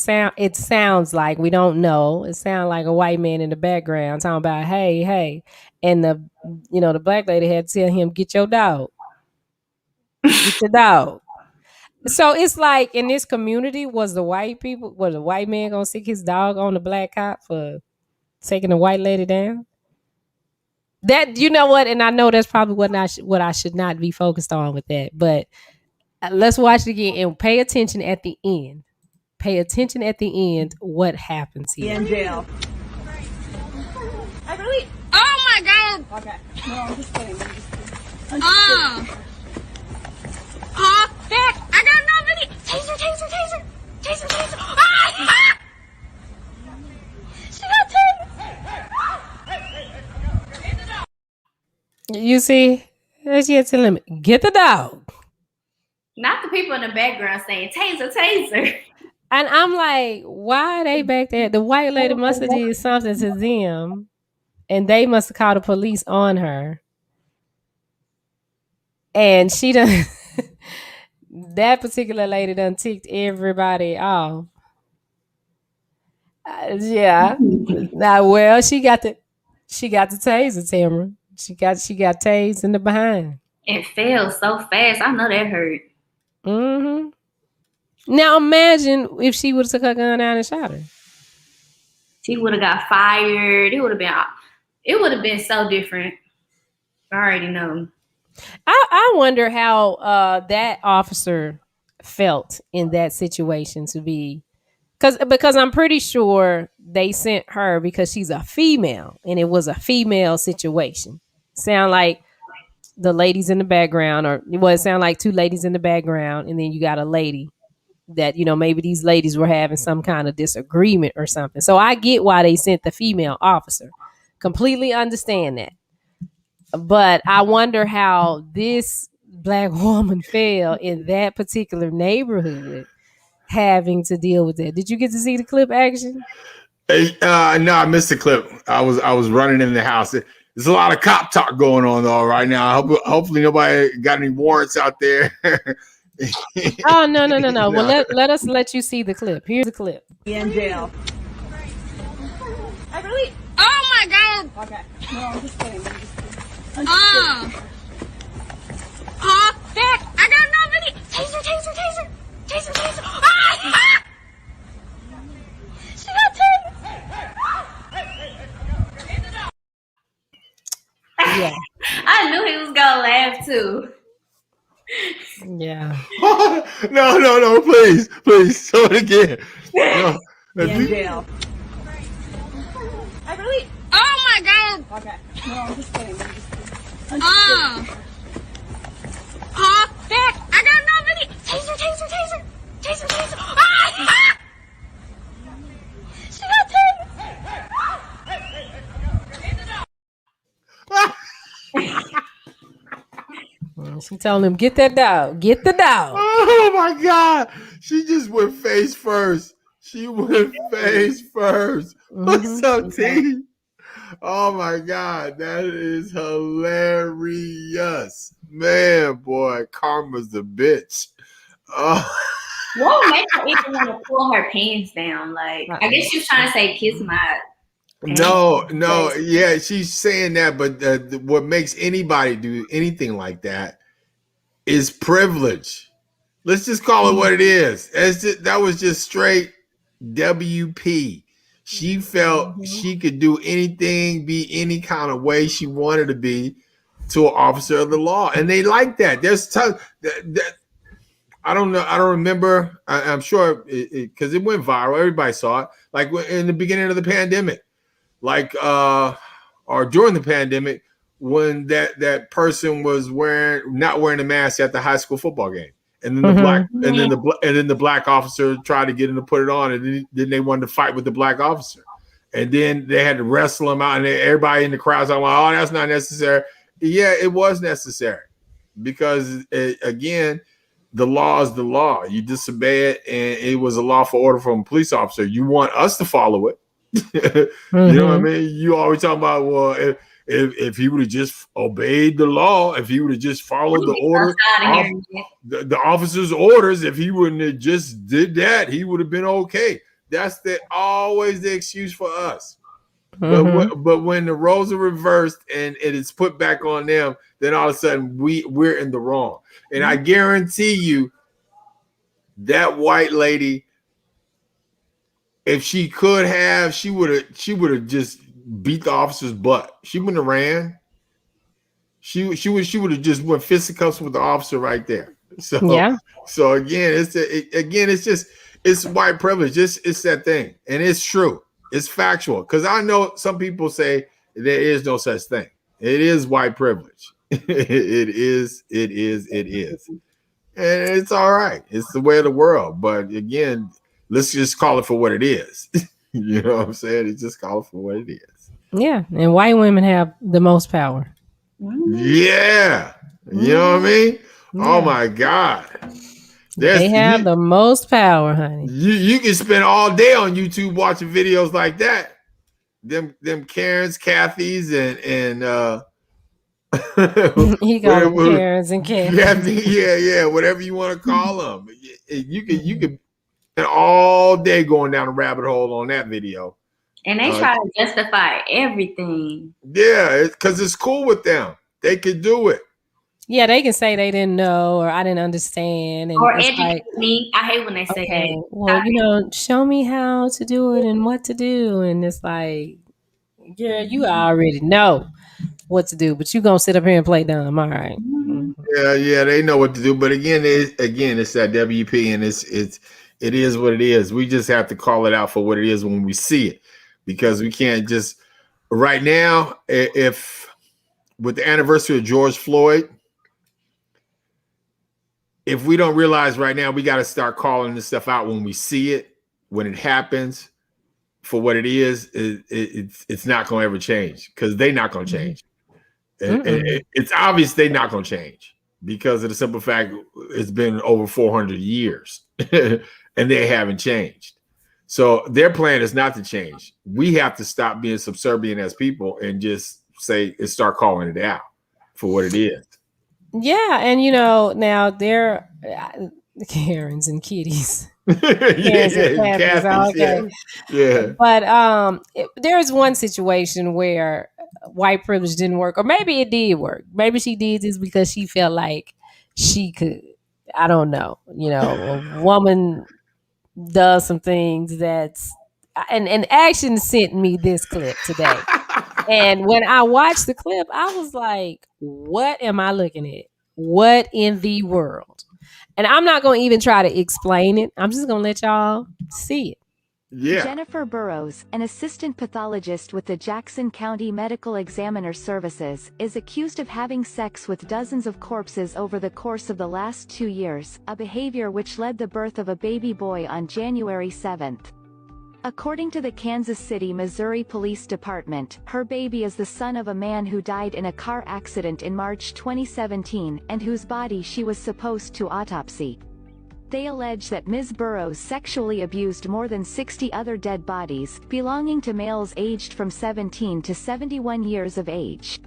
sounds like, we don't know. It sounds like a white man in the background talking about, hey. And the black lady had to tell him, get your dog. Get your dog. So it's like in this community, was the white man gonna stick his dog on the black cop for taking the white lady down? That, you know what? And I know that's probably what I should not be focused on with that. But let's watch it again and pay attention at the end. Pay attention at the end. What happens here? In jail. I really. Oh my god. Okay. No, I'm just kidding. Back. I got no video. Taser. Ah! She got tasered. You see? She had to tell him, get the dog. Not the people in the background saying taser. And I'm like, why are they back there? The white lady must have did something to them, and they must have called the police on her. And she done, that particular lady done ticked everybody off. Yeah. Now, well, she got the taser, Tamara. She got tased in the behind. It fell so fast. I know that hurt. Mm-hmm. Now imagine if she would have took her gun out and shot her. She would have got fired. It would have been so different. I already know. I wonder how that officer felt in that situation to be, because I'm pretty sure they sent her because she's a female and it was a female situation. Sound like the ladies in the background, or it sound like two ladies in the background, and then you got a lady that, maybe these ladies were having some kind of disagreement or something. So I get why they sent the female officer. Completely understand that. But I wonder how this black woman felt in that particular neighborhood having to deal with that. Did you get to see the clip action? Hey, no, I missed the clip. I was running in the house. There's a lot of cop talk going on though right now. Hopefully nobody got any warrants out there. Oh, no. Well, let us let you see the clip. Here's the clip. In jail. I really. Oh my god. Okay. No, I'm just kidding. Back. I got no video. Taser. Ah! She got tasered. Yeah. I knew he was gonna laugh too. Yeah. No, please, show it again. No, In jail. I really. Oh my god. Okay. No, I'm just kidding. Back. I got no video. Taser. Ah! She got tasered. She told him, get that dog. Get the dog. Oh my God. She just went face first. What's up, T? Oh my God, that is hilarious, man. Boy, karma's a bitch. Oh. What made her even want to pull her pants down? Like, I guess she was trying to say kiss my ass. No, yeah, she's saying that, but what makes anybody do anything like that is privilege. Let's just call it what it is. That was just straight WP. She felt she could do anything, be any kind of way she wanted to be to an officer of the law, and they like that. There's I don't know. I don't remember. I'm sure because it went viral. Everybody saw it. Like in the beginning of the pandemic, like or during the pandemic, when that person was not wearing a mask at the high school football game, and then the black officer tried to get him to put it on, and then they wanted to fight with the black officer, and then they had to wrestle him out, and everybody in the crowd's like, "Oh, that's not necessary." Yeah, it was necessary because again. The law is the law. You disobey it, and it was a lawful order from a police officer. You want us to follow it. You know what I mean? You always talk about, well, if he would have just obeyed the law, if he would have just followed the order, the officer's orders, if he wouldn't have just did that, he would have been okay. That's always the excuse for us. But when the roles are reversed and it is put back on them, then all of a sudden we're in the wrong. And I guarantee you that white lady, if she could have, she would have just beat the officer's butt. She wouldn't have ran. She would have just went fisticuffs with the officer right there. So yeah. So again, it's white privilege. It's that thing, and it's true. It's factual because I know some people say there is no such thing. It is white privilege. It is, and it's all right. It's the way of the world. But again, let's just call it for what it is. You know what I'm saying? It's just call it for what it is. Yeah, and white women have the most power. Yeah, you know what I mean? Yeah. Oh my God. They have the most power, honey. You can spend all day on YouTube watching videos like that. Them Karens, Kathys, and he got them Karens and Kathys. Yeah, whatever you want to call them. You can spend all day going down a rabbit hole on that video. And they try to justify everything. Yeah, because it's cool with them. They could do it. Yeah, they can say they didn't know or I didn't understand. And or educate me. I hate when they say that. Well, show me how to do it and what to do. And it's like, yeah, you already know what to do, but you gonna sit up here and play dumb. All right. Yeah, they know what to do. But again, it's that WP, and it is what it is. We just have to call it out for what it is when we see it, because we can't just right now. If with the anniversary of George Floyd, if we don't realize right now, we got to start calling this stuff out when we see it, when it happens, for what it is. It's not going to ever change because they're not going to change. It's obvious they're not going to change because of the simple fact it's been over 400 years and they haven't changed. So their plan is not to change. We have to stop being subservient as people and just say and start calling it out for what it is. Yeah, and now they're Karens and kitties. Yeah. But there's one situation where white privilege didn't work, or maybe it did work. Maybe she did this because she felt like she could. I don't know. A woman does some things that's and Action sent me this clip today. And when I watched the clip, I was like, what am I looking at? What in the world? And I'm not going to even try to explain it. I'm just going to let y'all see it. Yeah. Jennifer Burrows, an assistant pathologist with the Jackson County Medical Examiner Services, is accused of having sex with dozens of corpses over the course of the last 2 years, a behavior which led the birth of a baby boy on January 7th. According to the Kansas City, Missouri Police Department, her baby is the son of a man who died in a car accident in March 2017 and whose body she was supposed to autopsy. They allege that Ms. Burrows sexually abused more than 60 other dead bodies, belonging to males aged from 17 to 71 years of age.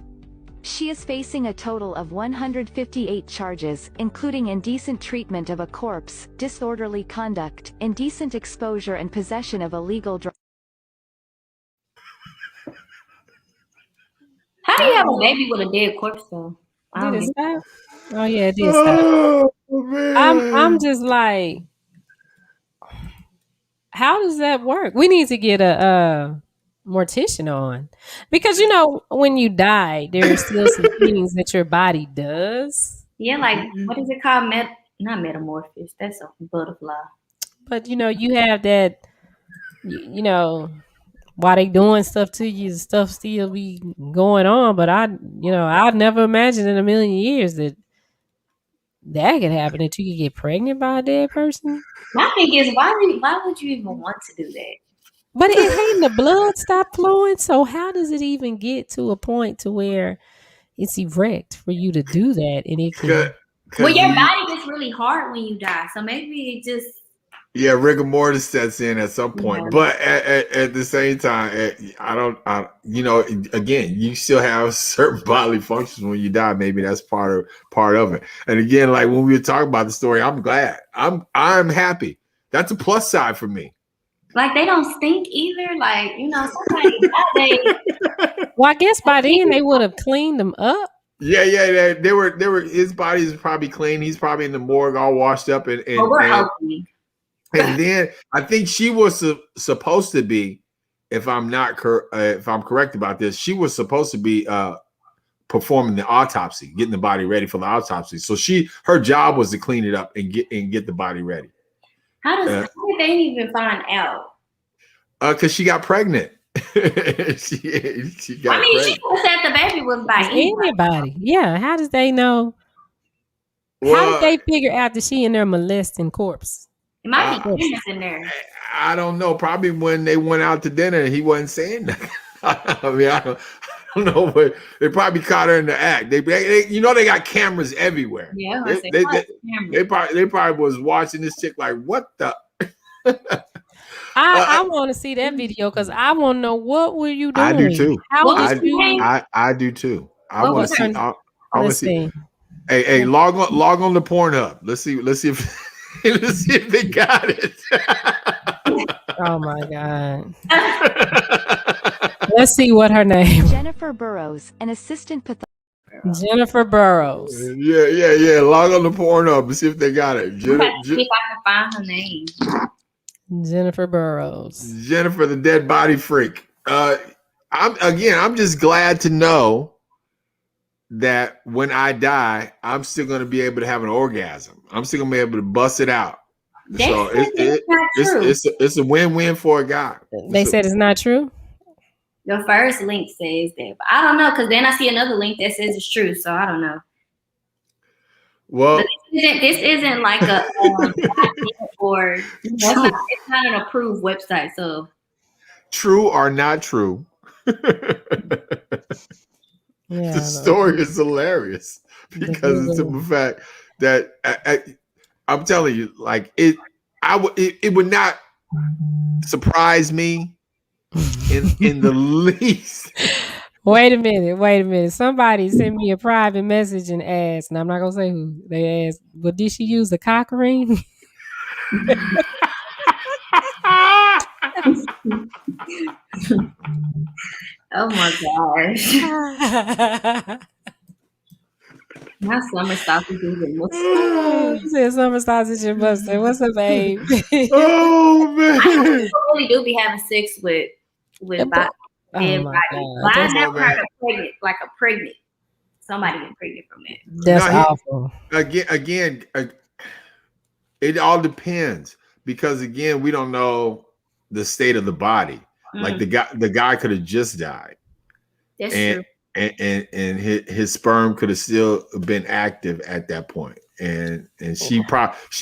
She is facing a total of 158 charges, including indecent treatment of a corpse, disorderly conduct, indecent exposure and possession of illegal drugs. How do you have a baby with a dead corpse though? Did it stop? Oh yeah, it did stop. I'm just like, how does that work? We need to get a mortician on, because when you die, there's still some things that your body does. Yeah, like what is it called? Not metamorphosis. That's a butterfly. But you have that. While they doing stuff to you, stuff still be going on. But I'd never imagined in a million years that could happen, that you could get pregnant by a dead person. My thing is, why would you even want to do that? But it hadn't the blood stopped flowing. So how does it even get to a point to where it's erect for you to do that? And it can. Well, your body gets really hard when you die. So maybe it just. Yeah, rigor mortis sets in at some point, but at the same time, again, you still have certain bodily functions when you die. Maybe that's part of it. And again, like when we were talking about the story, I'm glad. I'm happy. That's a plus side for me. Like they don't stink either. Like somebody. Well, I guess by then they would have cleaned them up. Yeah. They were. His body is probably clean. He's probably in the morgue, all washed up, and we're hoping. And then I think she was supposed to be, if I'm correct about this, she was supposed to be performing the autopsy, getting the body ready for the autopsy. So her job was to clean it up and get the body ready. How did they even find out? Because she got pregnant. she got pregnant. She said the baby was by anybody. Yeah. How does they know? Well, how did they figure out that she in there molesting corpse? It might be penis in there. I don't know. Probably when they went out to dinner, he wasn't saying nothing. I mean, I don't know, but they probably caught her in the act. They got cameras everywhere. Yeah, they probably was watching this chick like, what the? I want to see that video because I want to know, what were you doing? I do too. I do too. I want to see. I want to see. Hey, log on to Pornhub. Let's see if. Let's see if they got it. Oh my God. Let's see what her name. Jennifer Burrows, an assistant pathologist. Jennifer Burrows. Yeah. Log on to Pornhub and see if they got it. See if I can find her name. Jennifer Burrows. Jennifer, the dead body freak. I'm just glad to know that when I die, I'm still going to be able to have an orgasm. I'm still going to be able to bust it out. So it's a win-win for a guy. They said it's not true? The first link says that, but I don't know, because then I see another link that says it's true, so I don't know. Well, this isn't like a or it's not an approved website. So true or not true? Yeah, the story is hilarious because it's the fact that I'm telling you, like it would not surprise me in the least. Wait a minute. Somebody sent me a private message and asked, and I'm not gonna say who. They asked, but did she use a cock ring? Oh my gosh. My summer sausage is a mustard. You said summer sausage and mustard. What's up, babe? Oh man. I really do be having sex with dead bodies. I never heard of pregnant. Somebody get pregnant from that. That's awful. Again, it all depends, because again, we don't know the state of the body. Like the guy could have just died. That's true. And his sperm could have still been active at that point. And she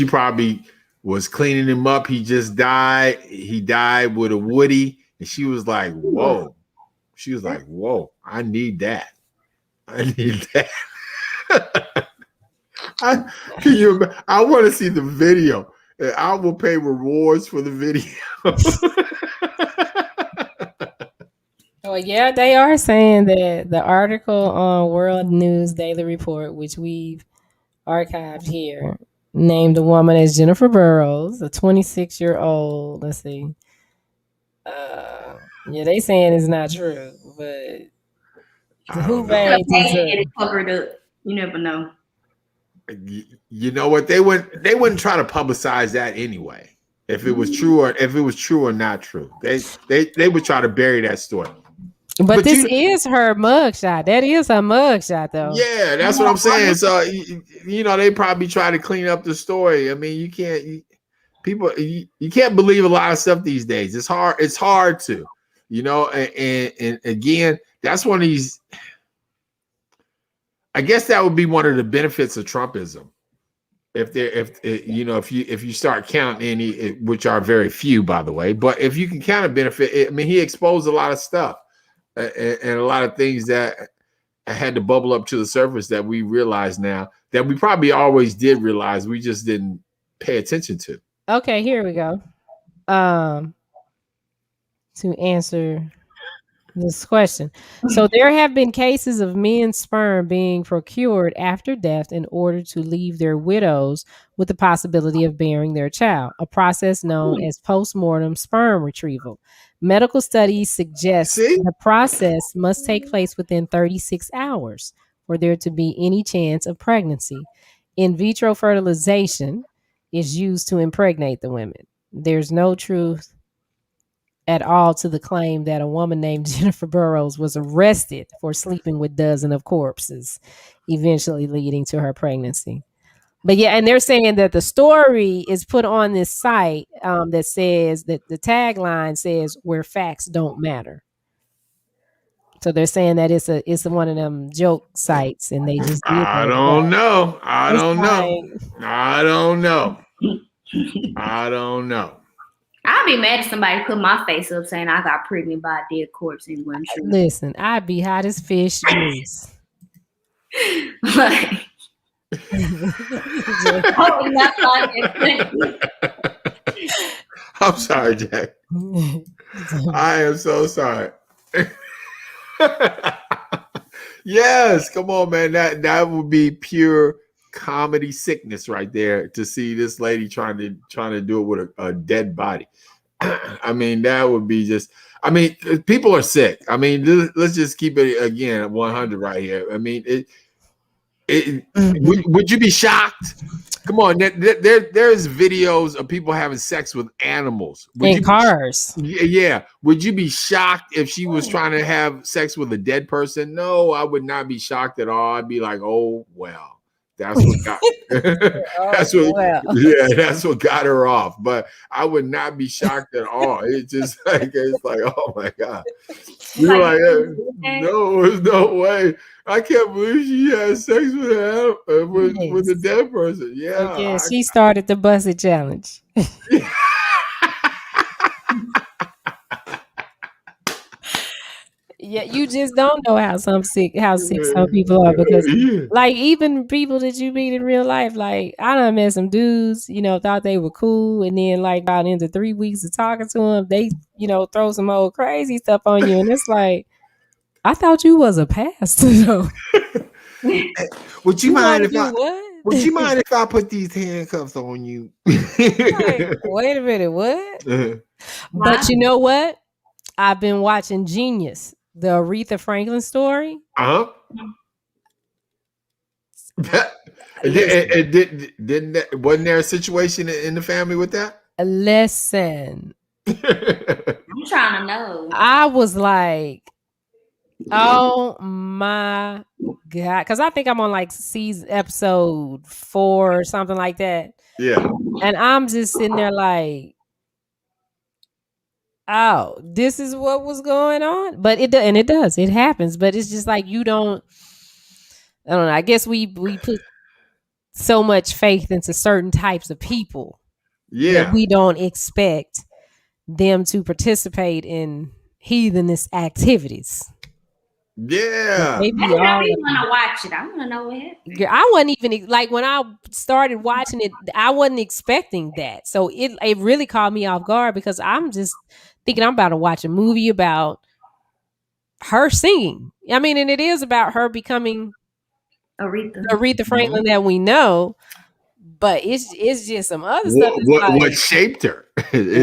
probably was cleaning him up. He just died. He died with a woody, and she was like, "Whoa." She was like, "Whoa, I need that. I need that." Can you? I want to see the video. I will pay rewards for the video. Oh yeah, they are saying that the article on World News Daily Report, which we've archived here, named the woman as Jennifer Burrows, a 26-year-old. Let's see. Yeah, they saying it's not true, but who made this Get it up? covered up. You never know. You know what? They wouldn't try to publicize that anyway. If it was true or not true, they would try to bury that story. But this is her mugshot. That is her mugshot, though. Yeah, that's what I'm saying. So they probably try to clean up the story. I mean, you can't believe a lot of stuff these days. It's hard to, and again, that's one of these. I guess that would be one of the benefits of Trumpism. If you start counting any, which are very few, by the way, but if you can count a benefit, I mean, he exposed a lot of stuff and a lot of things that had to bubble up to the surface that we realize now that we probably always did realize, we just didn't pay attention to. Okay, here we go. To answer this question. So there have been cases of men's sperm being procured after death in order to leave their widows with the possibility of bearing their child, a process known as post-mortem sperm retrieval. Medical studies suggest the process must take place within 36 hours for there to be any chance of pregnancy. In vitro fertilization is used to impregnate the women. There's no truth at all to the claim that a woman named Jennifer Burrows was arrested for sleeping with dozens of corpses, eventually leading to her pregnancy. But yeah, and they're saying that the story is put on this site that says that the tagline says where facts don't matter. So they're saying that it's one of them joke sites, and they just did I don't know. I don't know. I'd be mad if somebody put my face up saying I got pregnant by a dead corpse and it wasn't true. Listen, I'd be hot as fish grease. Like, I'm sorry, Jack. I am so sorry. Yes, come on, man. That would be pure comedy sickness right there, to see this lady trying to do it with a dead body. I mean, that would be just. I mean, people are sick. I mean, let's just keep it again 100 right here. I mean, would you be shocked? Come on, there's videos of people having sex with animals in cars. Yeah, would you be shocked if she was trying to have sex with a dead person? No, I would not be shocked at all. I'd be like, oh well. That's what got that's what got her off. But I would not be shocked at all. It's just it's like, oh my God. You're like, no, there's no way. I can't believe she had sex with a dead person. Yeah. Okay, she started the Busted Challenge. Yeah, you just don't know how sick some people are, because like even people that you meet in real life, like I done met some dudes, thought they were cool, and then like about into 3 weeks of talking to them, they, throw some old crazy stuff on you, and it's like, I thought you was a pastor though. Would you mind if I put these handcuffs on you? Like, wait a minute, what? But you know what? I've been watching Genius, the Aretha Franklin story. Wasn't there a situation in the family with that? Listen, I'm trying to know. I was like, oh my God, because I think I'm on like episode 4 or something like that. Yeah, and I'm just sitting there like, oh, this is what was going on. But it happens. But it's just like, I don't know. I guess we put so much faith into certain types of people. Yeah, that we don't expect them to participate in heathenous activities. Yeah. They be That got all me want to watch it. I want to know what happened. Girl, I wasn't even like when I started watching it, I wasn't expecting that. So it really caught me off guard because I'm just thinking I'm about to watch a movie about her singing. I mean, and it is about her becoming Aretha Franklin that we know, but it's just some other stuff. What shaped her?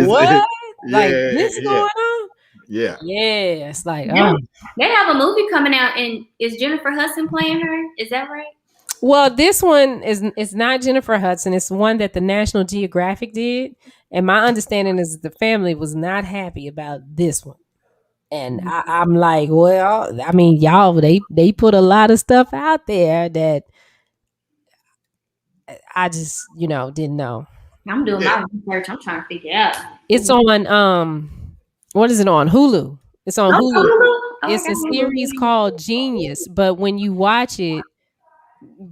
What? Like Yeah, this going on? Yeah. Yeah, it's like They have a movie coming out, and is Jennifer Hudson playing her? Is that right? Well, this one is not Jennifer Hudson. It's one that the National Geographic did, and my understanding is the family was not happy about this one. And I'm like, well, I mean, y'all, they put a lot of stuff out there that I just, didn't know. I'm doing my research. I'm trying to figure out. It's on what is it on? Hulu. It's on Hulu. It's a series called Genius, but when you watch it,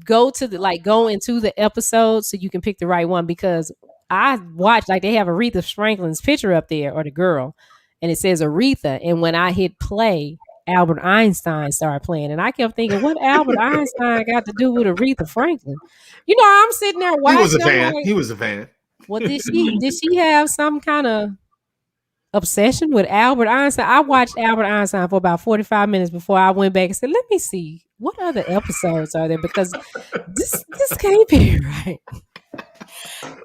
go into the episode so you can pick the right one, because I watched, like, they have Aretha Franklin's picture up there, or the girl, and it says Aretha, and when I hit play, Albert Einstein started playing, and I kept thinking, what Albert Einstein got to do with Aretha Franklin? I'm sitting there watching. He was a fan. Well, did she have some kind of obsession with Albert Einstein? I watched Albert Einstein for about 45 minutes before I went back and said, let me see what other episodes are there, because this can't be right.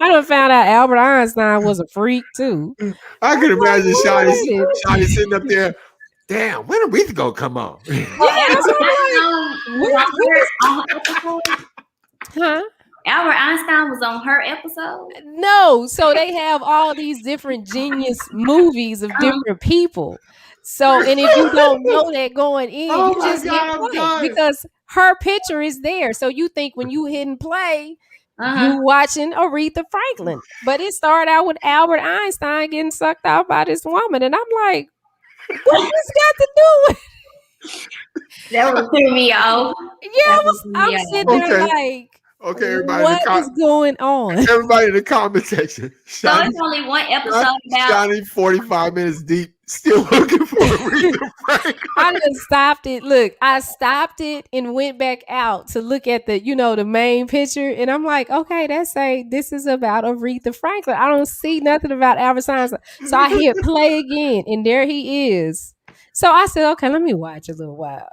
I done found out Albert Einstein was a freak too. I can imagine Shawty sitting up there. Damn, when Aretha gonna come on? Huh? Albert Einstein was on her episode? No. So they have all these different genius movies of different people. So, and if you don't know that going in, you just hit play because her picture is there. So you think when you hit and play, you watching Aretha Franklin. But it started out with Albert Einstein getting sucked out by this woman. And I'm like, what this got to do with it? That was threw me off. Yeah, I'm sitting there like, okay, everybody. What is going on? Everybody in the comment section. So it's only one episode about. Johnny, 45 minutes deep, still looking for Aretha Franklin. I just stopped it. Look, I stopped it and went back out to look at the, the main picture, and I'm like, okay, that's this is about Aretha Franklin. I don't see nothing about Albert Einstein. So I hit play again, and there he is. So I said, okay, let me watch a little while.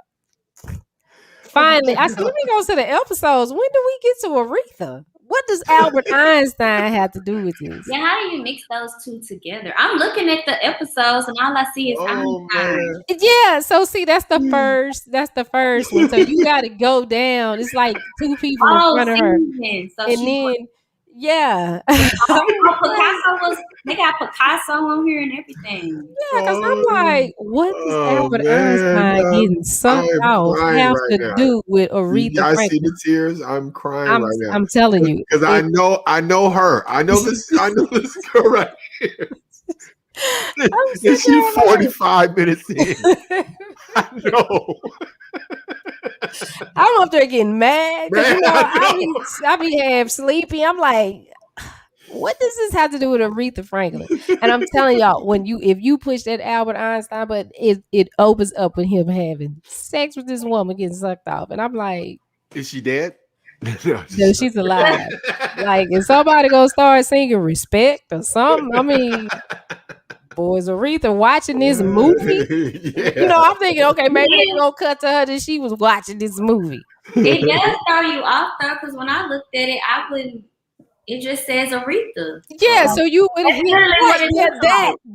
Finally, I said, let me go to the episodes. When do we get to Aretha? What does Albert Einstein have to do with this? Yeah, how do you mix those two together? I'm looking at the episodes, and all I see is Einstein. Yeah, so see, that's the first. That's the first one. So you got to go down. It's like two people in front of her, So and then yeah. They got Picasso on here and everything. Yeah, because I'm like, what does Albert Einstein getting sucked out have to do with Aretha Franklin? I see the tears. I'm crying right now. I'm telling you, because I know her. I know this girl right here. And she's 45 minutes in. I know. I'm up there getting mad. I be half sleepy. I'm like, what does this have to do with Aretha Franklin? And I'm telling y'all, if you push that Albert Einstein button, it opens up with him having sex with this woman getting sucked off. And I'm like, is she dead? No, she's alive. Like, if somebody gonna start singing Respect or something, I mean, boys, Aretha watching this movie. Yeah. I'm thinking, okay, maybe they gonna cut to her that she was watching this movie. It does throw you off though, because when I looked at it, I wouldn't. It just says Aretha. Yeah, so you would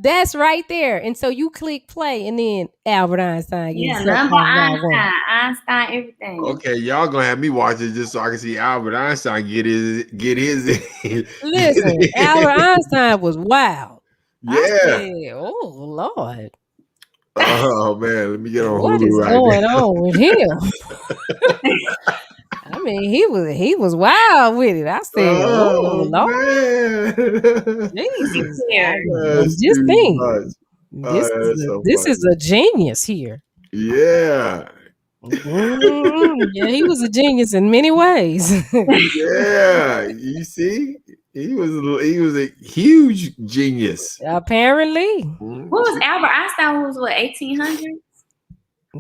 that's right there. And so you click play, and then Albert Einstein. Einstein, everything. Okay, y'all gonna have me watch it just so I can see Albert Einstein get his. Listen, Albert Einstein was wild. Yeah. Said, oh Lord. Oh man, let me get on what Hulu is right going now. on with him? I mean, he was wild with it. I said, "Oh Lord, Jesus!" Just think, this is a genius here. Yeah. Yeah, he was a genius in many ways. Yeah, you see, he was a huge genius. Apparently. What was Albert Einstein? Was what 1800s?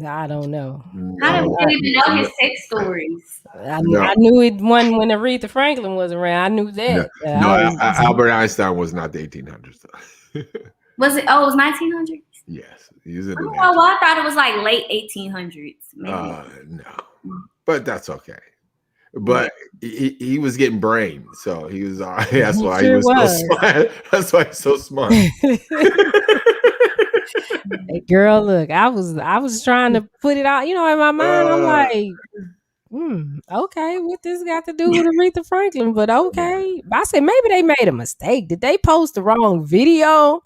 I don't know. How did No, we even know his sex stories? I no, knew it one when Aretha Franklin was around. I knew no. that. no Albert Einstein was not the 1800s. Though. Was it? Oh, it was 1900s. Yes, he was in the Oh, well, I thought it was like late 1800s. Maybe. No, but that's okay. But he was getting brain, so he was all right. That's why he was so smart. That's why he's so smart. Hey, girl, look, I was trying to put it out, in my mind. I'm like, okay, what this got to do with Aretha Franklin? But okay. I said maybe they made a mistake. Did they post the wrong video?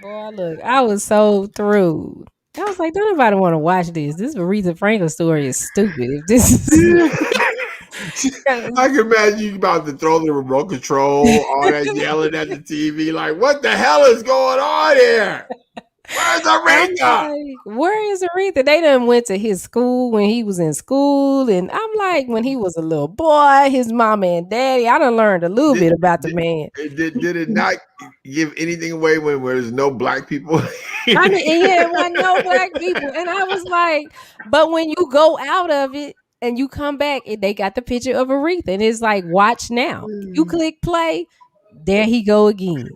Boy, look, I was so through. I was like, don't nobody want to watch this. This Aretha Franklin story is stupid. If this is I can imagine you about to throw the remote control, all that yelling at the TV, like, what the hell is going on here? Where's Aretha? Like, where is Aretha? They done went to his school when he was in school. And I'm like, when he was a little boy, his mama and daddy, I done learned a little bit about the man. Did it not give anything away when there's no black people? I mean, yeah, there wasn't no black people. And I was like, but when you go out of it and you come back, they got the picture of Aretha. And it's like, watch now. You click play, there he go again.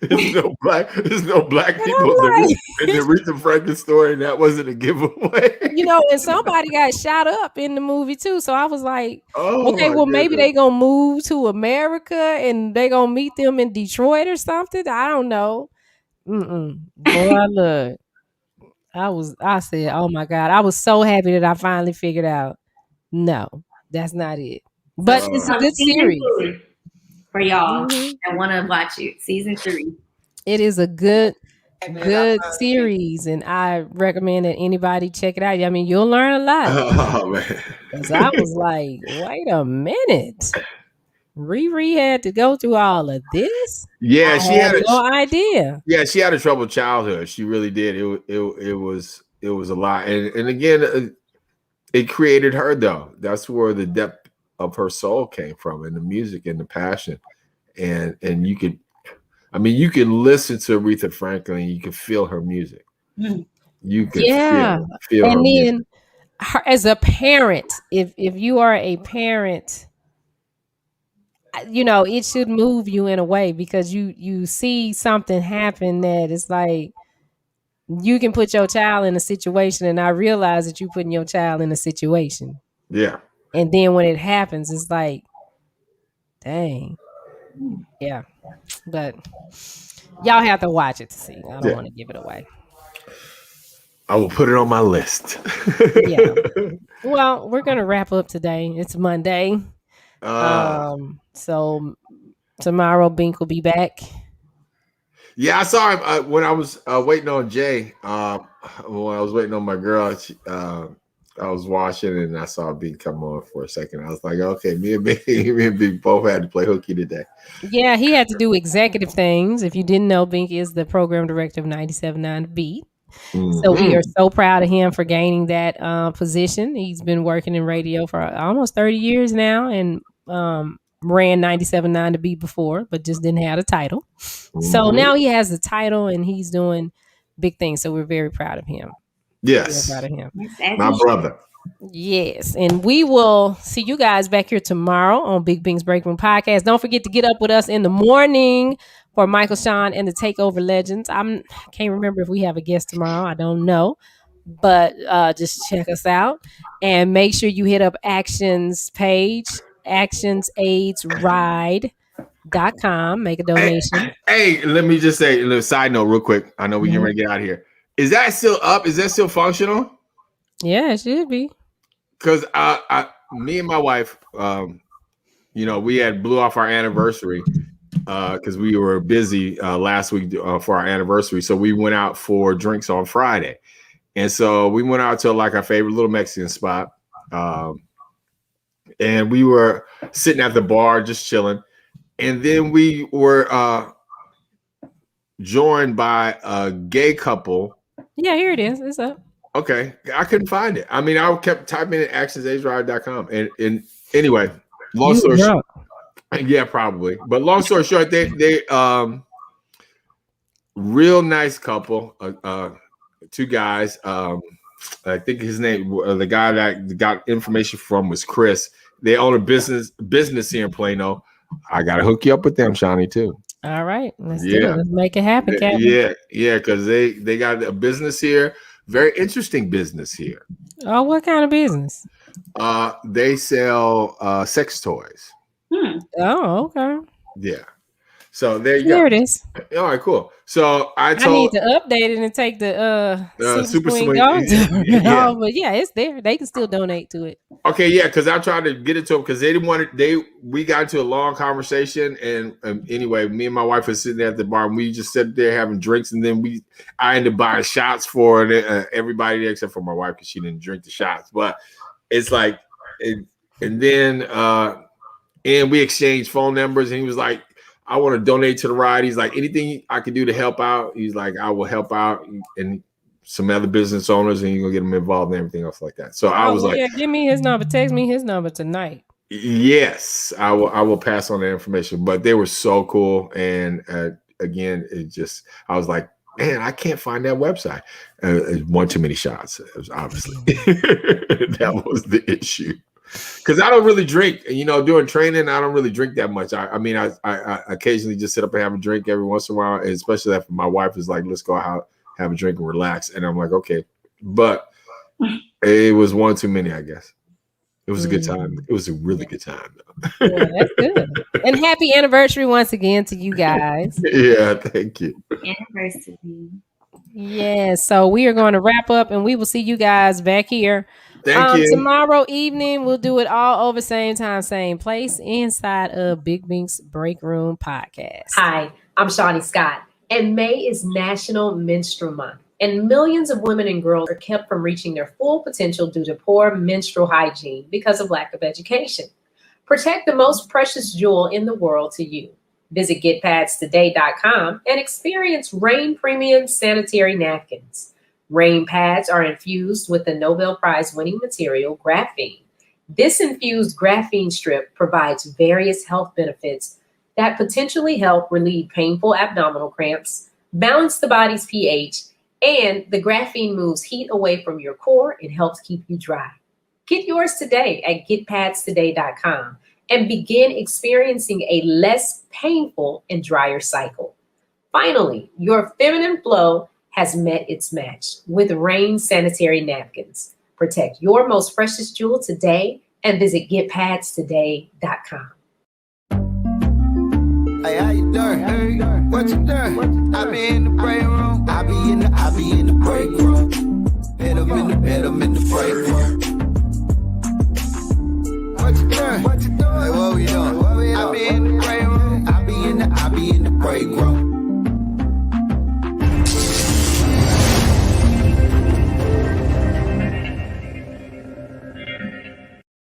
There's no black people in the Aretha Franklin story, and that wasn't a giveaway. And somebody got shot up in the movie too. So I was like, oh, okay, well, maybe they gonna move to America and they gonna meet them in Detroit or something. I don't know. Boy, look, I said, oh my God, I was so happy that I finally figured out. No, that's not it. But it's a good series. For y'all that want to watch it, season 3. It is a good series, and I recommend that anybody check it out. I mean, you'll learn a lot. Oh man! Because I was like, wait a minute, Riri had to go through all of this. Yeah, she had no idea. Yeah, she had a troubled childhood. She really did. It was a lot, and again, it created her though. That's where the depth of her soul came from, and the music and the passion, and you could listen to Aretha Franklin and you could feel her music. You could feel and her then music. Her, as a parent, if you are a parent, it should move you in a way, because you see something happen that it's like you can put your child in a situation, and I realize that you're putting your child in a situation. Yeah. And then when it happens, it's like, dang. Yeah. But y'all have to watch it to see. I don't want to give it away. I will put it on my list. Yeah. Well, we're going to wrap up today. It's Monday. So tomorrow Bink will be back. Yeah, I saw him when I was waiting on Jay. When I was waiting on my girl, I was watching and I saw Bink come on for a second. I was like, okay, me and Bink both had to play hooky today. Yeah, he had to do executive things. If you didn't know, Bink is the program director of 97.9 The Beat. So we are so proud of him for gaining that position. He's been working in radio for almost 30 years now, and ran 97.9 The Beat before, but just didn't have a title. So now he has the title and he's doing big things. So we're very proud of him. Yes. Proud of him. My brother. Yes. And we will see you guys back here tomorrow on Big Bink's Break Room Podcast. Don't forget to get up with us in the morning for Michael Sean and the Takeover Legends. I can't remember if we have a guest tomorrow. I don't know. But just check us out. And make sure you hit up Actions page, actionsaidsride.com. Make a donation. Hey, let me just say a little side note real quick. I know we can ready to get out of here. Is that still up? Is that still functional? Yeah, it should be. Because me and my wife, we had blew off our anniversary because we were busy last week for our anniversary. So we went out for drinks on Friday. And so we went out to like our favorite little Mexican spot. And we were sitting at the bar just chilling. And then we were joined by a gay couple. Yeah, here it is. It's up. Okay. I couldn't find it. I mean, I kept typing in actionsaidsride.com. And anyway, long story short. Yeah, probably. But long story short, they real nice couple. Two guys. I think his name, the guy that got information from was Chris. They own a business here in Plano. I gotta hook you up with them, Shawnee, too. All right, let's do it. Let's make it happen, Captain. Yeah, because they got a business here. Very interesting business here. Oh, what kind of business? They sell sex toys. Oh, okay. Yeah. So there you Here go. it is. All right, cool. So I need to update it and take the Super Swing Gold. Yeah. But yeah, it's there. They can still donate to it. Okay, yeah, because I tried to get it to them because they didn't want it. We got into a long conversation, and anyway, me and my wife was sitting there at the bar, and we just sat there having drinks, and then I ended up buying shots for everybody there except for my wife because she didn't drink the shots. But it's like, and then and we exchanged phone numbers, and he was like, I want to donate to the ride. He's like, anything I can do to help out. He's like, I will help out, and some other business owners, and you're gonna get them involved and everything else like that. So I was like, give me his number. Text me his number tonight. Yes, I will pass on the information. But they were so cool, and again, I was like, man, I can't find that website. One too many shots. It was obviously that was the issue. Because I don't really drink, during training, I don't really drink that much. I mean, I occasionally just sit up and have a drink every once in a while, and especially after my wife is like, let's go out, have a drink and relax. And I'm like, okay. But it was one too many, I guess. It was a good time. It was a really good time, though. Yeah, that's good. And happy anniversary once again to you guys. Yeah, thank you. Anniversary. Yeah, so we are going to wrap up, and we will see you guys back here. Thank you. Tomorrow evening, we'll do it all over same time, same place, inside of Big Bink's Break Room Podcast. Hi, I'm Shawnee Scott, and May is National Menstrual Month, and millions of women and girls are kept from reaching their full potential due to poor menstrual hygiene because of lack of education. Protect the most precious jewel in the world to you. Visit getpadstoday.com and experience Rain Premium Sanitary Napkins. Rain pads are infused with the Nobel Prize-winning material graphene. This infused graphene strip provides various health benefits that potentially help relieve painful abdominal cramps, balance the body's pH, and the graphene moves heat away from your core and helps keep you dry. Get yours today at getpadstoday.com and begin experiencing a less painful and drier cycle. Finally, your feminine flow has met its match with Rain Sanitary Napkins. Protect your most precious jewel today and visit getpadstoday.com. Hey, how you doing? Hey, what you doing? I be in the break room. I be in the break room. Hit 'em in the break room. What you doing?